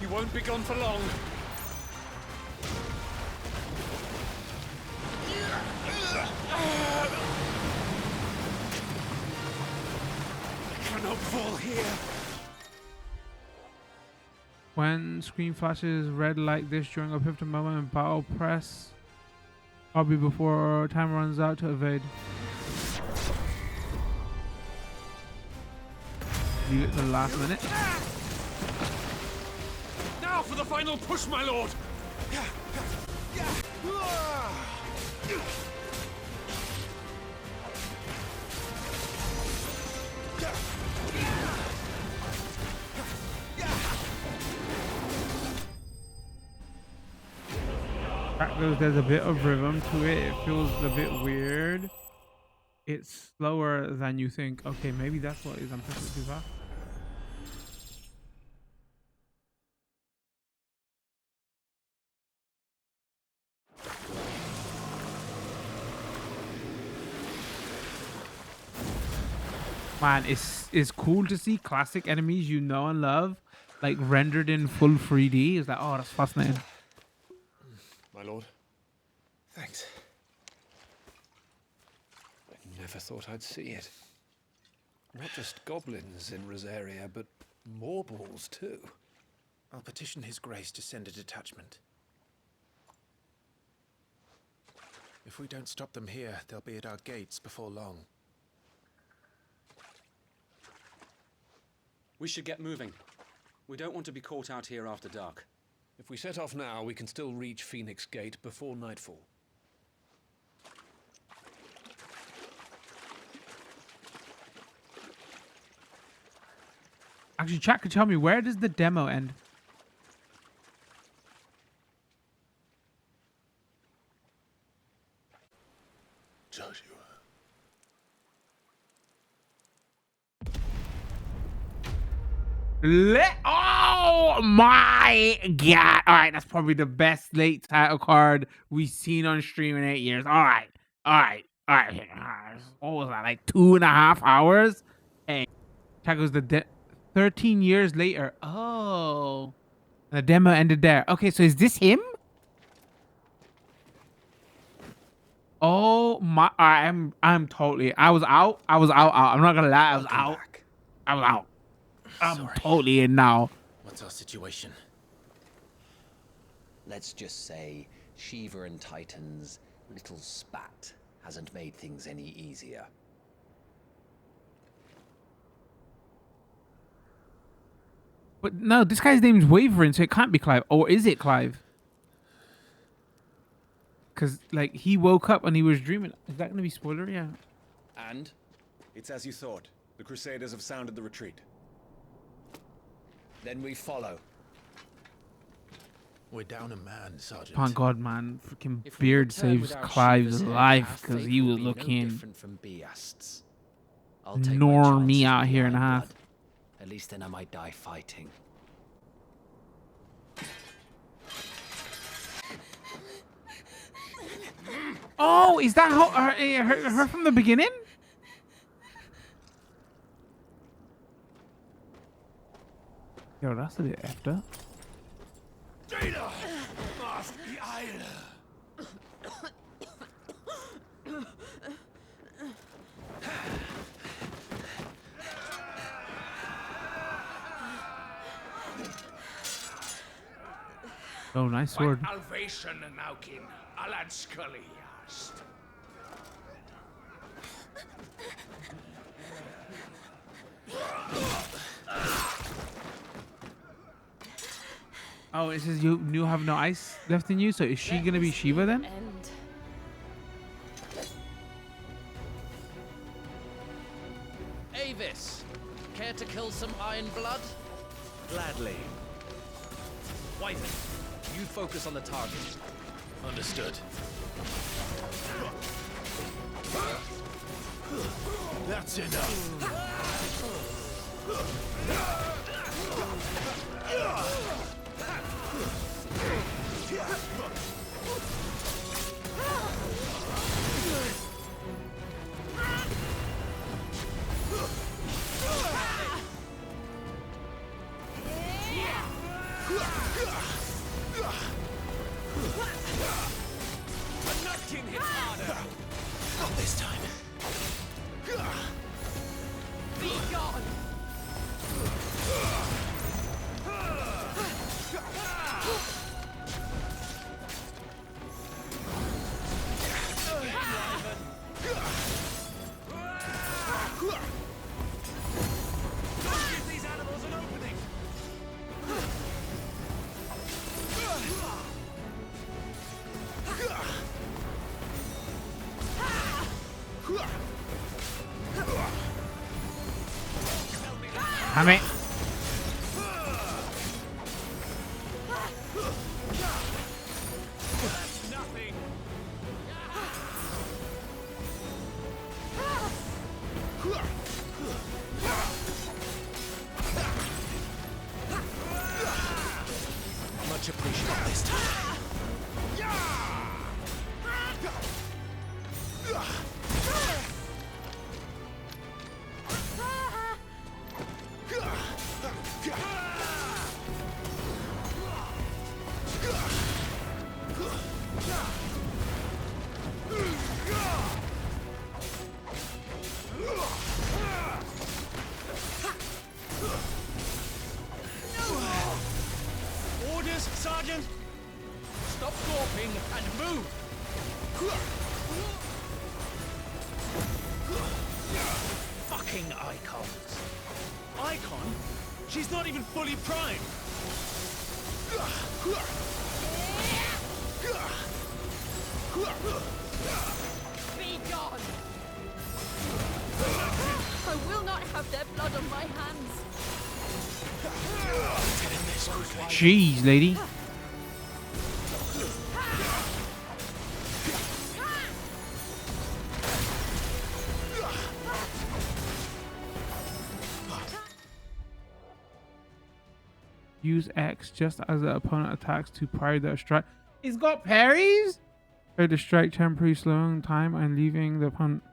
Speaker 3: You won't be gone for long. I cannot fall here.
Speaker 1: When screen flashes red like this during a pivotal moment in battle, press RB before time runs out to evade. Leave it to the last minute.
Speaker 3: Now for the final push, my lord.
Speaker 1: There's a bit of rhythm to it. It feels a bit weird. It's slower than you think. Okay, maybe that's what it is. I'm pressing too fast. Man, it's cool to see classic enemies you know and love, like rendered in full 3D. It's like, oh, that's fascinating.
Speaker 3: My lord. Thanks. I never thought I'd see it. Not just goblins in Rosaria, but morbles too.
Speaker 2: I'll petition His Grace to send a detachment. If we don't stop them here, they'll be at our gates before long.
Speaker 6: We should get moving. We don't want to be caught out here after dark.
Speaker 3: If we set off now, we can still reach Phoenix Gate before nightfall.
Speaker 1: Actually, chat could tell me, where does the demo end?
Speaker 2: Joshua.
Speaker 1: Oh my god. All right, that's probably the best late title card we've seen on stream in 8 years. All right. What was that, like 2.5 hours? Hey, that goes the 13 years later. Oh, the demo ended there. Okay, so is this him? Oh my, I'm totally, I was out. I'm not gonna lie, I was out. I'm
Speaker 2: Sorry.
Speaker 1: totally in now.
Speaker 2: What's our situation?
Speaker 4: Let's just say Shiva and Titan's little spat hasn't made things any easier.
Speaker 1: But no, this guy's name's Wavering, so it can't be Clive. Or is it Clive? Because, like, he woke up and he was dreaming. Is that going to be spoiler? Yeah.
Speaker 14: And? It's as you thought. The Crusaders have sounded the retreat.
Speaker 4: Then we follow.
Speaker 2: We're down a man, Sergeant.
Speaker 1: Oh God, man. Freaking Beard saves Clive's life because he was looking normie out here in half.
Speaker 4: At least then I might die fighting.
Speaker 1: Oh, is that her from the beginning? Yo, that's a bit effed up.
Speaker 3: Jada! Must be Isle.
Speaker 1: Oh, nice sword.
Speaker 15: Alvation Naukin, Alad Scully,
Speaker 1: Oh, it says you have no ice left in you. So is she gonna be Shiva then?
Speaker 16: Avis, care to kill some Iron Blood?
Speaker 2: Gladly.
Speaker 16: Wyvern, you focus on the target.
Speaker 2: Understood. That's enough.
Speaker 15: A nutkin hits harder.
Speaker 2: Not this time.
Speaker 15: Be gone. Don't give these animals an opening.
Speaker 1: Damn it.
Speaker 15: That's nothing.
Speaker 2: Much appreciated this time.
Speaker 15: Orders, Sergeant. Stop gawping and move. Fucking icons. Icon? She's not even fully primed.
Speaker 9: Be gone! I will not have their blood on my hands.
Speaker 1: Jeez, lady. Use X just as the opponent attacks to parry their strike. He's got parries? Parry the strike temporarily slowing time and leaving the opponent.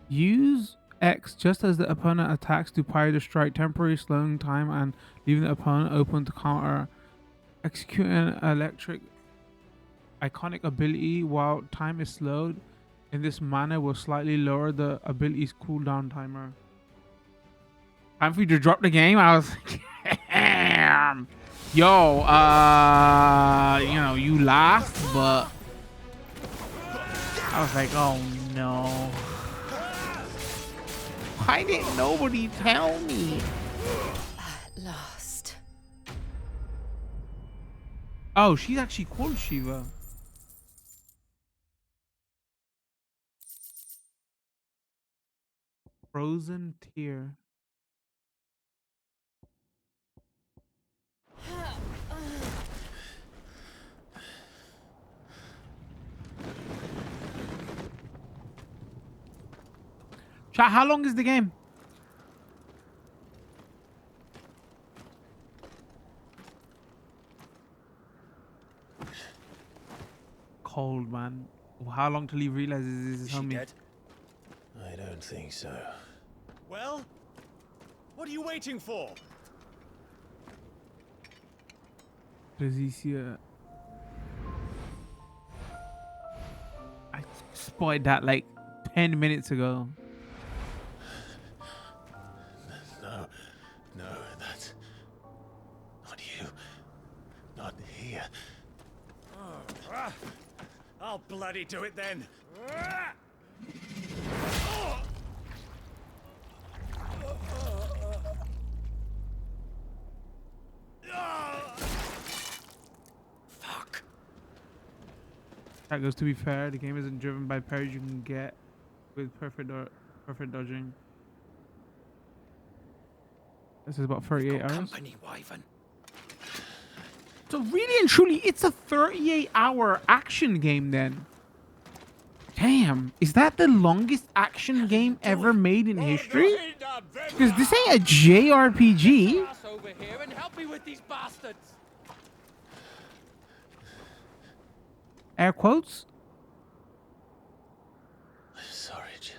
Speaker 1: Use X just as the opponent attacks to parry the strike temporarily slowing time and leaving the opponent open to counter. Execute an electric iconic ability while time is slowed. In this manner will slightly lower the ability's cooldown timer. Time for you to drop the game. I was like, damn. Yo, you know, you laughed, but I was like, oh no. Why didn't nobody tell me?
Speaker 11: At last.
Speaker 1: Oh, she's actually called Shiva. Frozen Tear. Chat, how long is the game? Cold, man. How long till he realizes this is homie?
Speaker 2: Dead? I don't think so.
Speaker 15: Well, what are you waiting for?
Speaker 1: Does he see it? I spotted that like 10 minutes ago.
Speaker 2: No, no.
Speaker 14: bloody do it then.
Speaker 2: Fuck.
Speaker 1: That goes, to be fair, the game isn't driven by parries you can get with perfect dodging. This is about 38 hours.
Speaker 2: Company, Wyvern.
Speaker 1: So really and truly, it's a 38-hour action game then. Damn, is that the longest action game ever made in history? Because this ain't a JRPG.
Speaker 15: Over here and help me with these bastards.
Speaker 1: Air quotes.
Speaker 2: Sorry, Jill.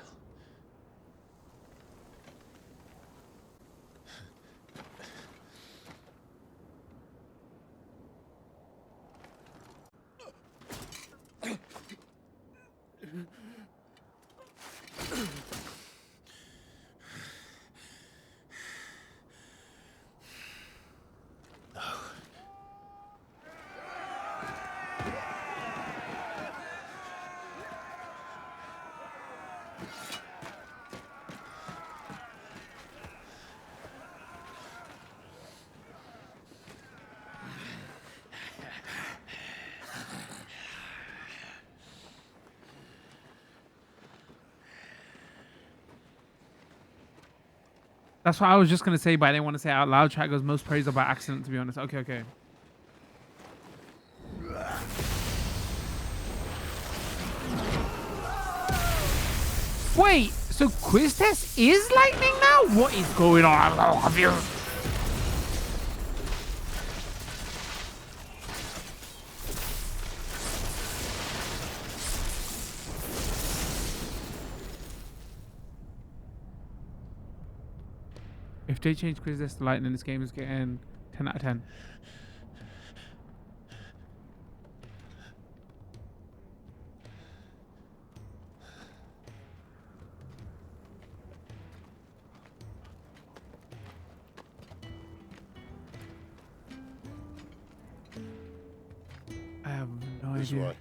Speaker 1: That's what I was just gonna say, but I didn't want to say it out loud. Chat goes, most praise are by accident, to be honest. Okay, okay. Wait, so quiz test is lightning now? What is going on? I'm so confused. If they change quiz test to lightning, this game is getting 10 out of 10. I have no idea.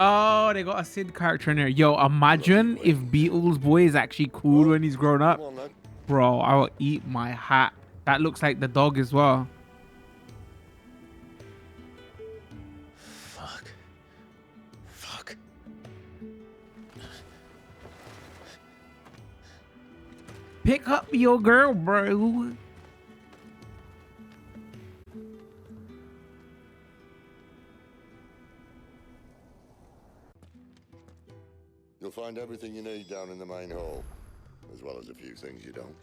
Speaker 1: Oh, they got a Sid character in there. Yo, imagine if Beetle's boy is actually cool when he's grown up. Bro, I will eat my hat. That looks like the dog as well.
Speaker 2: Fuck.
Speaker 1: Pick up your girl, bro.
Speaker 17: You'll find everything you need down in the main hall, as well as a few things you don't.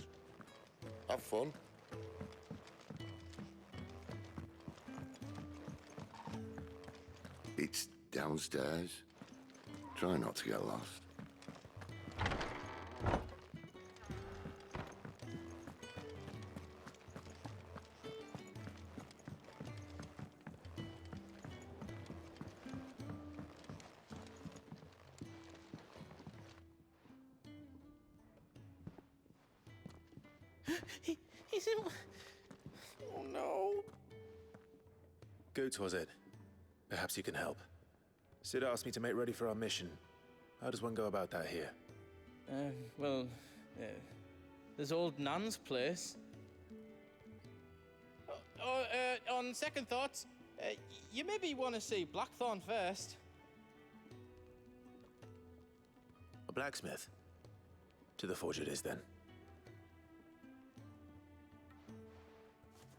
Speaker 17: Have fun. It's downstairs. Try not to get lost.
Speaker 2: He's in... Oh no.
Speaker 14: Goats, was it? Perhaps you can help. Sid asked me to make ready for our mission. How does one go about that here?
Speaker 18: Well, there's old Nan's place. On second thoughts, you maybe want to see Blackthorn first.
Speaker 14: A blacksmith? To the forge it is then.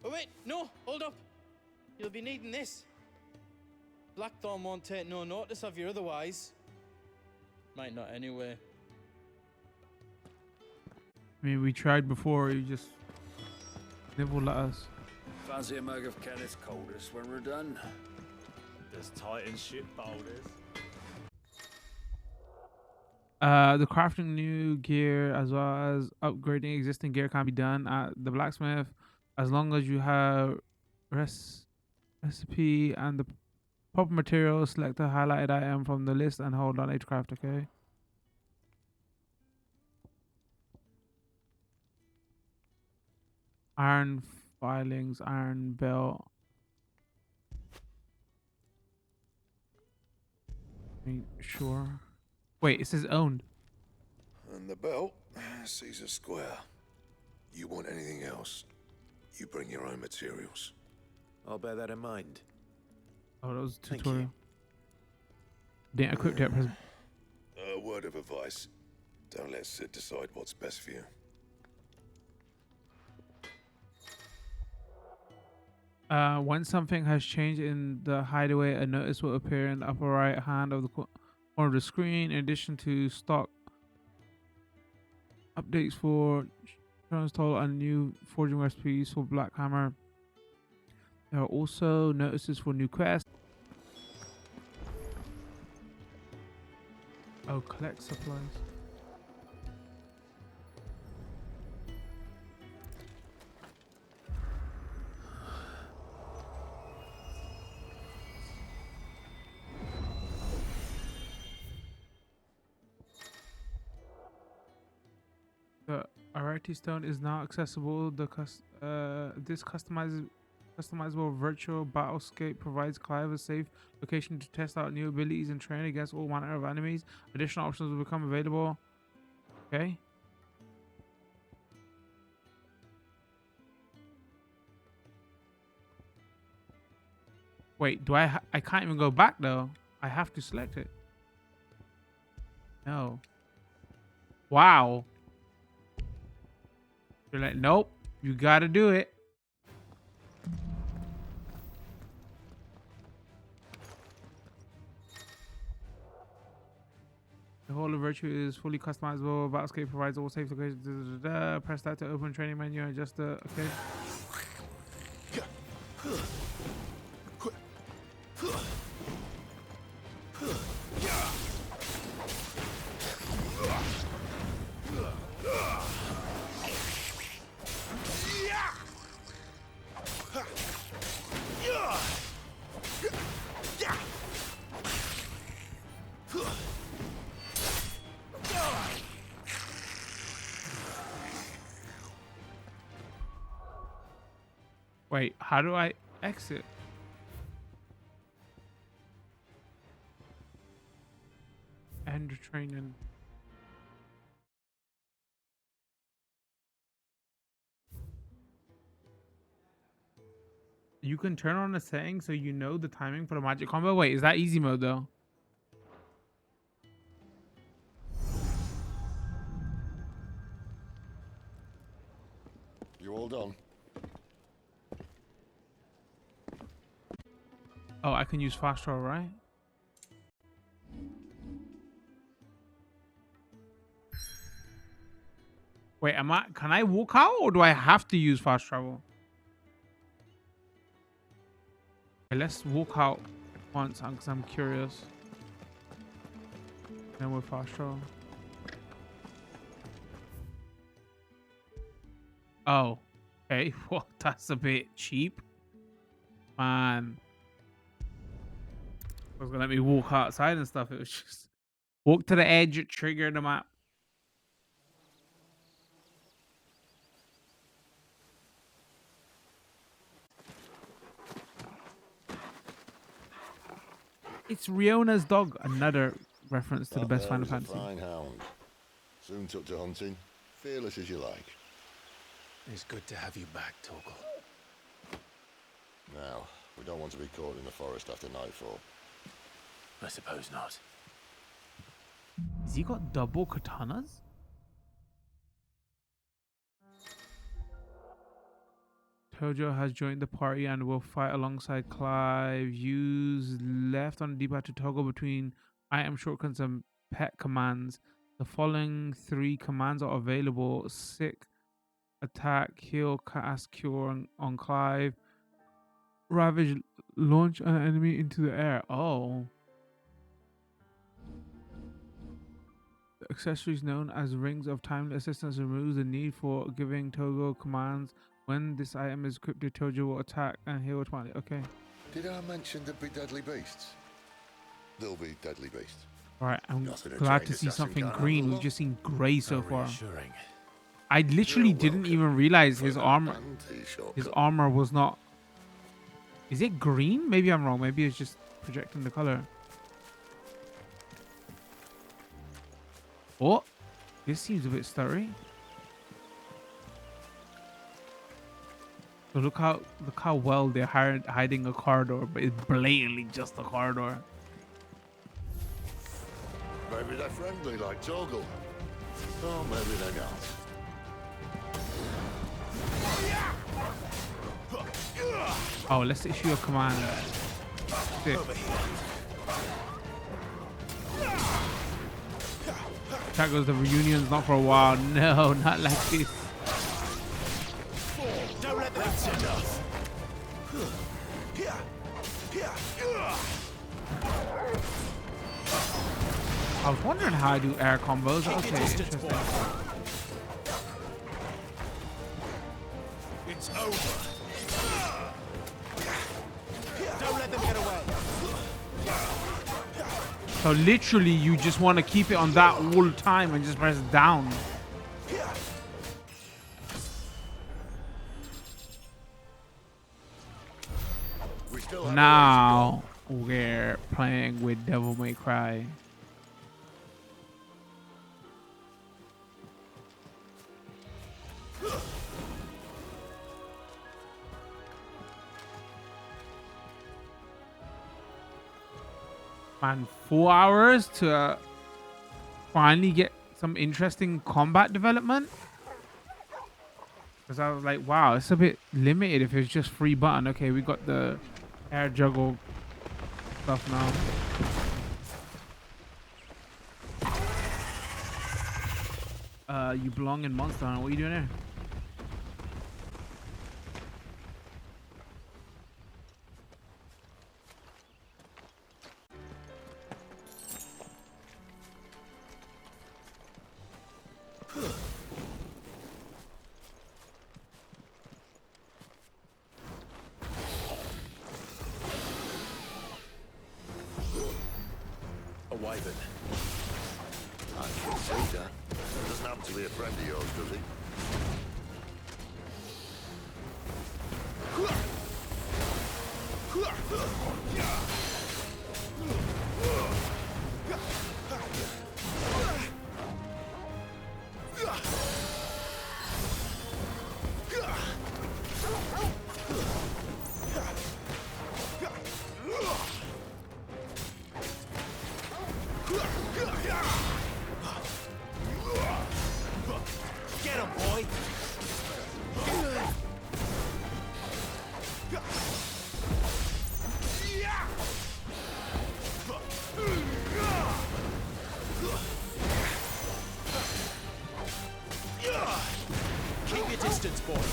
Speaker 18: Oh wait, no, hold up. You'll be needing this. Blackthorn won't take no notice of you otherwise. Might not anyway.
Speaker 1: I mean, we tried before. You just never let us.
Speaker 12: Fancy a mug of Kenneth Coldest when we're done?
Speaker 14: There's Titan shit boulders.
Speaker 1: The crafting new gear as well as upgrading existing gear can be done at the blacksmith as long as you have recipe and the proper materials. Select the highlighted item from the list and hold on H-craft, okay? Iron filings, iron belt. Sure. Wait, it says owned.
Speaker 17: And the belt sees a square. You want anything else, you bring your own materials.
Speaker 14: I'll bear that in mind.
Speaker 1: Oh, that was a
Speaker 14: Thank
Speaker 1: tutorial.
Speaker 14: you.
Speaker 1: Didn't equip it.
Speaker 17: A word of advice. Don't let Sid decide what's best for you.
Speaker 1: When something has changed in the hideaway, a notice will appear in the upper right hand of the corner of the screen. In addition to stock updates for Toll and new forging recipes for Black Hammer, there are also notices for new quests. Oh, collect supplies. The Arati Stone is now accessible. This customizable virtual battlescape provides Clive a safe location to test out new abilities and train against all manner of enemies. Additional options will become available. Okay. Wait, do I can't even go back though. I have to select it. No. Wow. You're like, nope, you gotta do it. The Hall of Virtue is fully customizable. Battlescape provides all safe locations. Press that to open training menu and adjust the. Okay. Wait, how do I exit? End training. You can turn on a setting so you know the timing for the magic combo. Wait, is that easy mode though?
Speaker 17: You all done?
Speaker 1: Oh, I can use fast travel, right? Wait, can I walk out or do I have to use fast travel? Okay, let's walk out once because I'm curious. Then we'll fast travel. Oh, okay. Well, that's a bit cheap. Man. It was gonna let me walk outside and stuff. It was just walk to the edge, trigger the map. It's Riona's dog. Another reference to the best Final Fantasy.
Speaker 17: Fine hound. Soon took to hunting. Fearless as you like.
Speaker 14: It's good to have you back, Torgal.
Speaker 17: Now, we don't want to be caught in the forest after nightfall.
Speaker 14: I suppose not.
Speaker 1: Has he got double katanas? Tojo has joined the party and will fight alongside Clive. Use left on the D-pad to toggle between item shortcuts and pet commands. The following 3 commands are available: Sick, Attack, Heal, Cast, Cure on Clive. Ravage, launch an enemy into the air. Oh. The accessories known as Rings of Timely Assistance removes the need for giving Togo commands. When this item is equipped, Tojo will attack and heal automatically. Okay.
Speaker 17: Did I mention there'd be deadly beasts? There'll be deadly beasts.
Speaker 1: Alright, I'm glad to see something green. We've just seen grey so far. I literally didn't even realize his armor was not. Is it green? Maybe I'm wrong. Maybe it's just projecting the color. Oh, this seems a bit stuttery. So look how well they're hiding a corridor, but it's blatantly just a corridor.
Speaker 17: Maybe they're friendly like Torgal. Or maybe they're not.
Speaker 1: Oh, let's issue a command. Sick. Chat goes, the reunion's not for a while. No, not like this.
Speaker 2: Don't let them. That's enough.
Speaker 1: I was wondering how I do air combos. Okay, interesting.
Speaker 2: It's over. Don't let them get away.
Speaker 1: So literally, you just want to keep it on that all the time and just press down. Now we're playing with Devil May Cry. Man, 4 hours to finally get some interesting combat development. Because I was like, wow, it's a bit limited if it's just free button. Okay, we got the air juggle stuff now. You belong in Monster Hunter. What are you doing there?
Speaker 2: A wyvern.
Speaker 17: I can see that. Doesn't happen to be a friend of yours, does he?
Speaker 2: Get him, boy. Keep your distance, boy.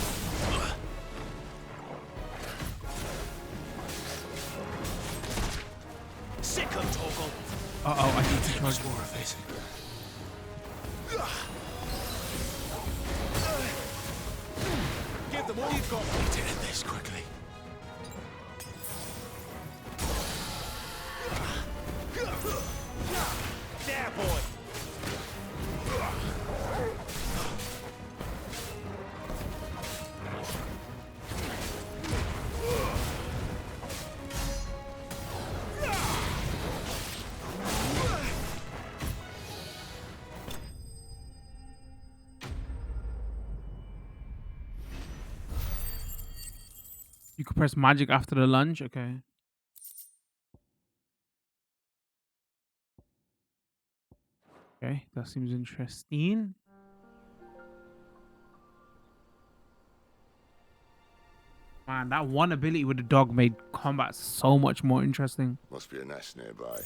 Speaker 2: Sick of Torgal.
Speaker 1: Uh-oh, I need to charge
Speaker 2: more of it. Give them all you've got. We need to end this quickly. There, boy.
Speaker 1: You could press magic after the lunge. Okay. Okay, that seems interesting. Man, that one ability with the dog made combat so much more interesting.
Speaker 17: Must be a nest nearby.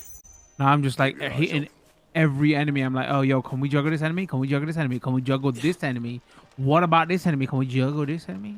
Speaker 1: Now I'm just like
Speaker 17: Keep your eyes
Speaker 1: hitting every enemy. I'm like, oh, yo, can we juggle this enemy? Can we juggle this enemy? Can we juggle this enemy? What about this enemy? Can we juggle this enemy?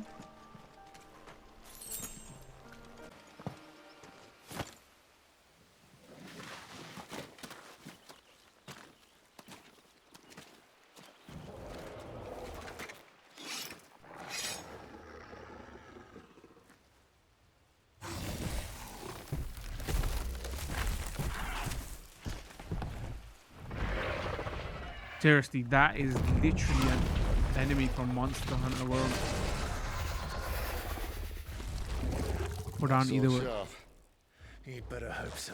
Speaker 1: Seriously, that is literally an enemy from Monster Hunter World. Or down either way.
Speaker 2: You'd better hope so.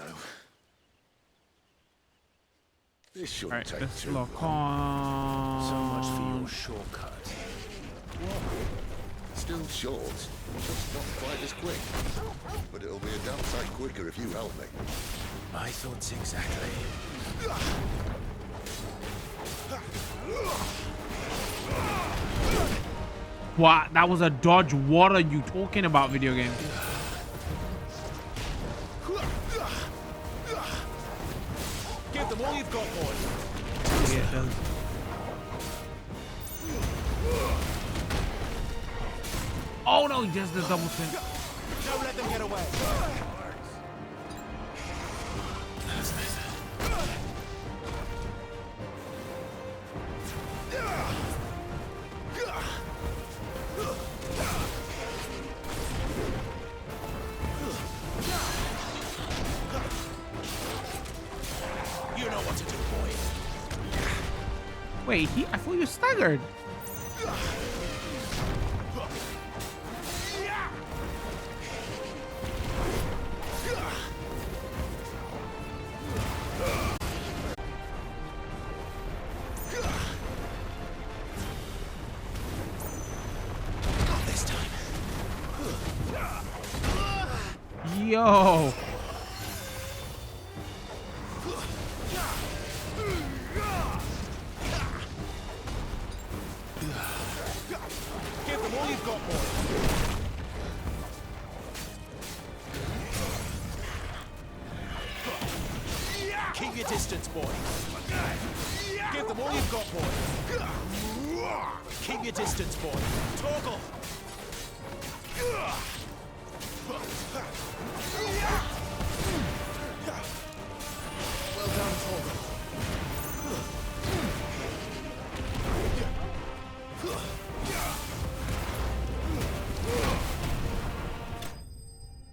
Speaker 17: This shouldn't
Speaker 1: Alright,
Speaker 17: take
Speaker 1: let's
Speaker 17: too
Speaker 1: lock
Speaker 17: long.
Speaker 14: So much for
Speaker 1: on.
Speaker 14: your shortcut.
Speaker 17: Still short, just not quite as quick. But it'll be a damn sight quicker if you help me.
Speaker 14: My thoughts exactly.
Speaker 1: What? That was a dodge. What are you talking about, video game?
Speaker 15: Give them all you've got, boy.
Speaker 1: Yeah, it does. Oh no, he does the double spin.
Speaker 15: Don't let them get away. You know what to do, boy.
Speaker 1: Wait, I thought you were staggered.
Speaker 14: Not this time.
Speaker 1: Yo.
Speaker 15: Give them all you've got, boy. Keep your distance, boy. Give them all you've got, boy. Keep your distance, boy. Torgle. Well done, Torgle.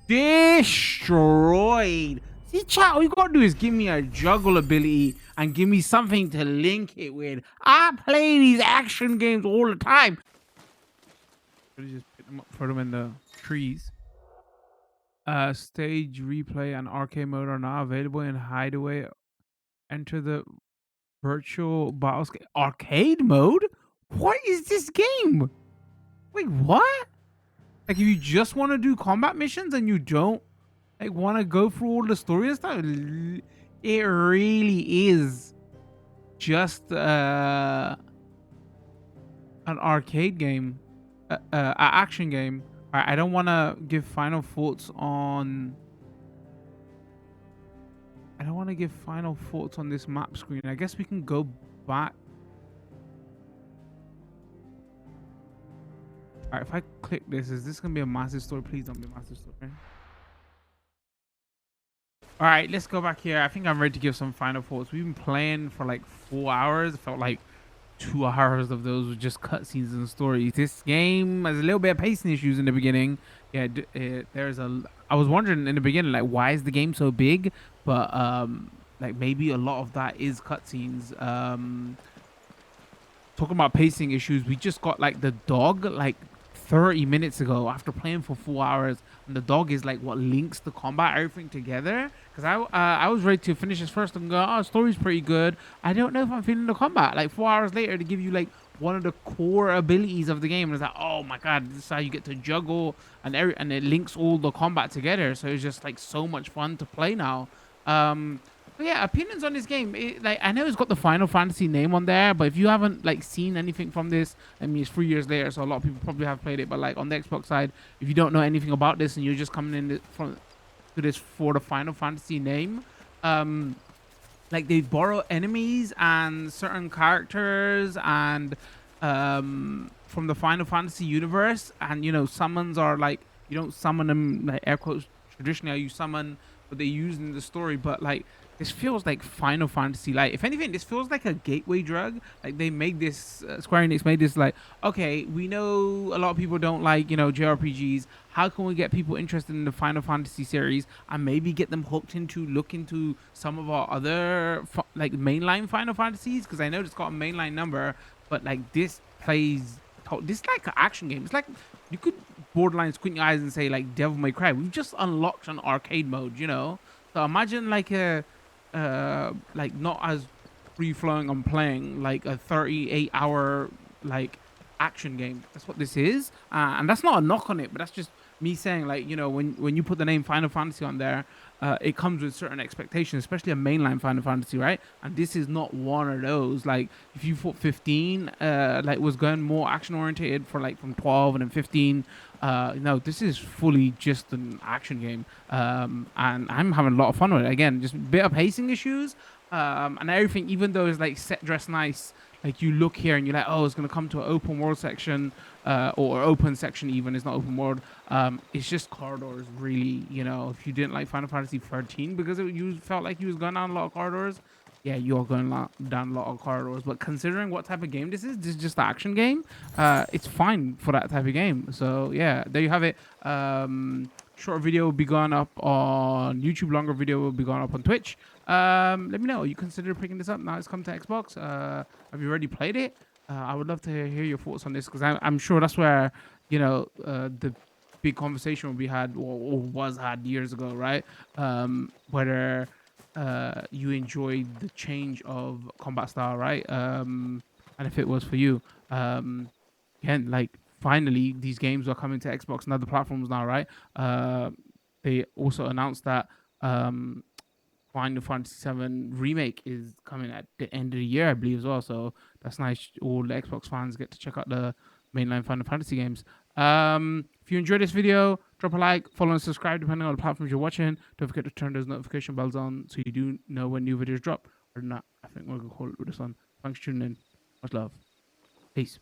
Speaker 1: Destroyed. See, chat, all you gotta do is give me a juggle ability and give me something to link it with. I play these action games all the time. Should just pick them up, throw them in the trees. Stage replay and arcade mode are now available in Hideaway. Enter the virtual battle arcade mode. What is this game? Wait, what? Like, if you just want to do combat missions and you don't like want to go through all the story and stuff, it really is just an arcade game, an action game. All right, I don't want to give final thoughts on. I don't want to give final thoughts on this map screen. I guess we can go back. All right, if I click this, is this gonna be a massive story? Please don't be a massive story. All right, let's go back here. I think I'm ready to give some final thoughts. We've been playing for like 4 hours. It felt like 2 hours of those were just cutscenes and stories. This game has a little bit of pacing issues in the beginning. Yeah, I was wondering in the beginning, like, why is the game so big? But like maybe a lot of that is cutscenes. Talking about pacing issues, we just got like the dog like 30 minutes ago after playing for 4 hours, and the dog is like what links the combat, everything together. Because I was ready to finish this first and go, oh, story's pretty good. I don't know if I'm feeling the combat. Like 4 hours later to give you like one of the core abilities of the game, and it's like, oh my god, this is how you get to juggle and it links all the combat together. So it's just like so much fun to play now. But yeah, opinions on this game. Like, I know it's got the Final Fantasy name on there, but if you haven't like seen anything from this, I mean, it's 3 years later, so a lot of people probably have played it. But like on the Xbox side, if you don't know anything about this and you're just coming in to this for the Final Fantasy name, like they borrow enemies and certain characters and from the Final Fantasy universe, and you know, summons are like, you don't summon them like air quotes traditionally how you summon, but they use in the story. But like, this feels like Final Fantasy. Like, if anything, this feels like a gateway drug. Like, they made this, Square Enix made this like, okay, we know a lot of people don't like, you know, JRPGs. How can we get people interested in the Final Fantasy series and maybe get them hooked into, look into some of our other, like, mainline Final Fantasies? Because I know it's got a mainline number, but, like, this plays, this is like an action game. It's like, you could borderline squint your eyes and say, like, Devil May Cry. We've just unlocked an arcade mode, you know? So imagine, like, a, like not as free flowing on playing like a 38-hour like action game. That's what this is, and that's not a knock on it, but that's just me saying, like, you know, when you put the name Final Fantasy on there, it comes with certain expectations, especially a mainline Final Fantasy, right? And this is not one of those. Like, if you thought 15 like was going more action oriented for like from 12 and then 15, no, this is fully just an action game, and I'm having a lot of fun with it. Again, just a bit of pacing issues, and everything, even though it's like set dress nice. Like, you look here and you're like, oh, it's going to come to an open world section, or open section even. It's not open world. It's just corridors, really. You know, if you didn't like Final Fantasy 13 because you felt like you was going down a lot of corridors, yeah, you're going down a lot of corridors. But considering what type of game this is just an action game. It's fine for that type of game. So, yeah, there you have it. Short video will be going up on YouTube. Longer video will be going up on Twitch. Let me know. You consider picking this up now it's come to Xbox? Have you already played it? I would love to hear your thoughts on this, because I'm sure that's where, you know, the big conversation will be had, or was had years ago, right? Whether you enjoyed the change of combat style, right? And if it was for you. Again, like, finally these games are coming to Xbox and other platforms now, right? They also announced that Final Fantasy VII Remake is coming at the end of the year, I believe, as well. So that's nice. All the Xbox fans get to check out the mainline Final Fantasy games. If you enjoyed this video, drop a like, follow and subscribe depending on the platforms you're watching. Don't forget to turn those notification bells on so you do know when new videos drop. Or not, I think we're going to call it with this one. Thanks for tuning in. Much love. Peace.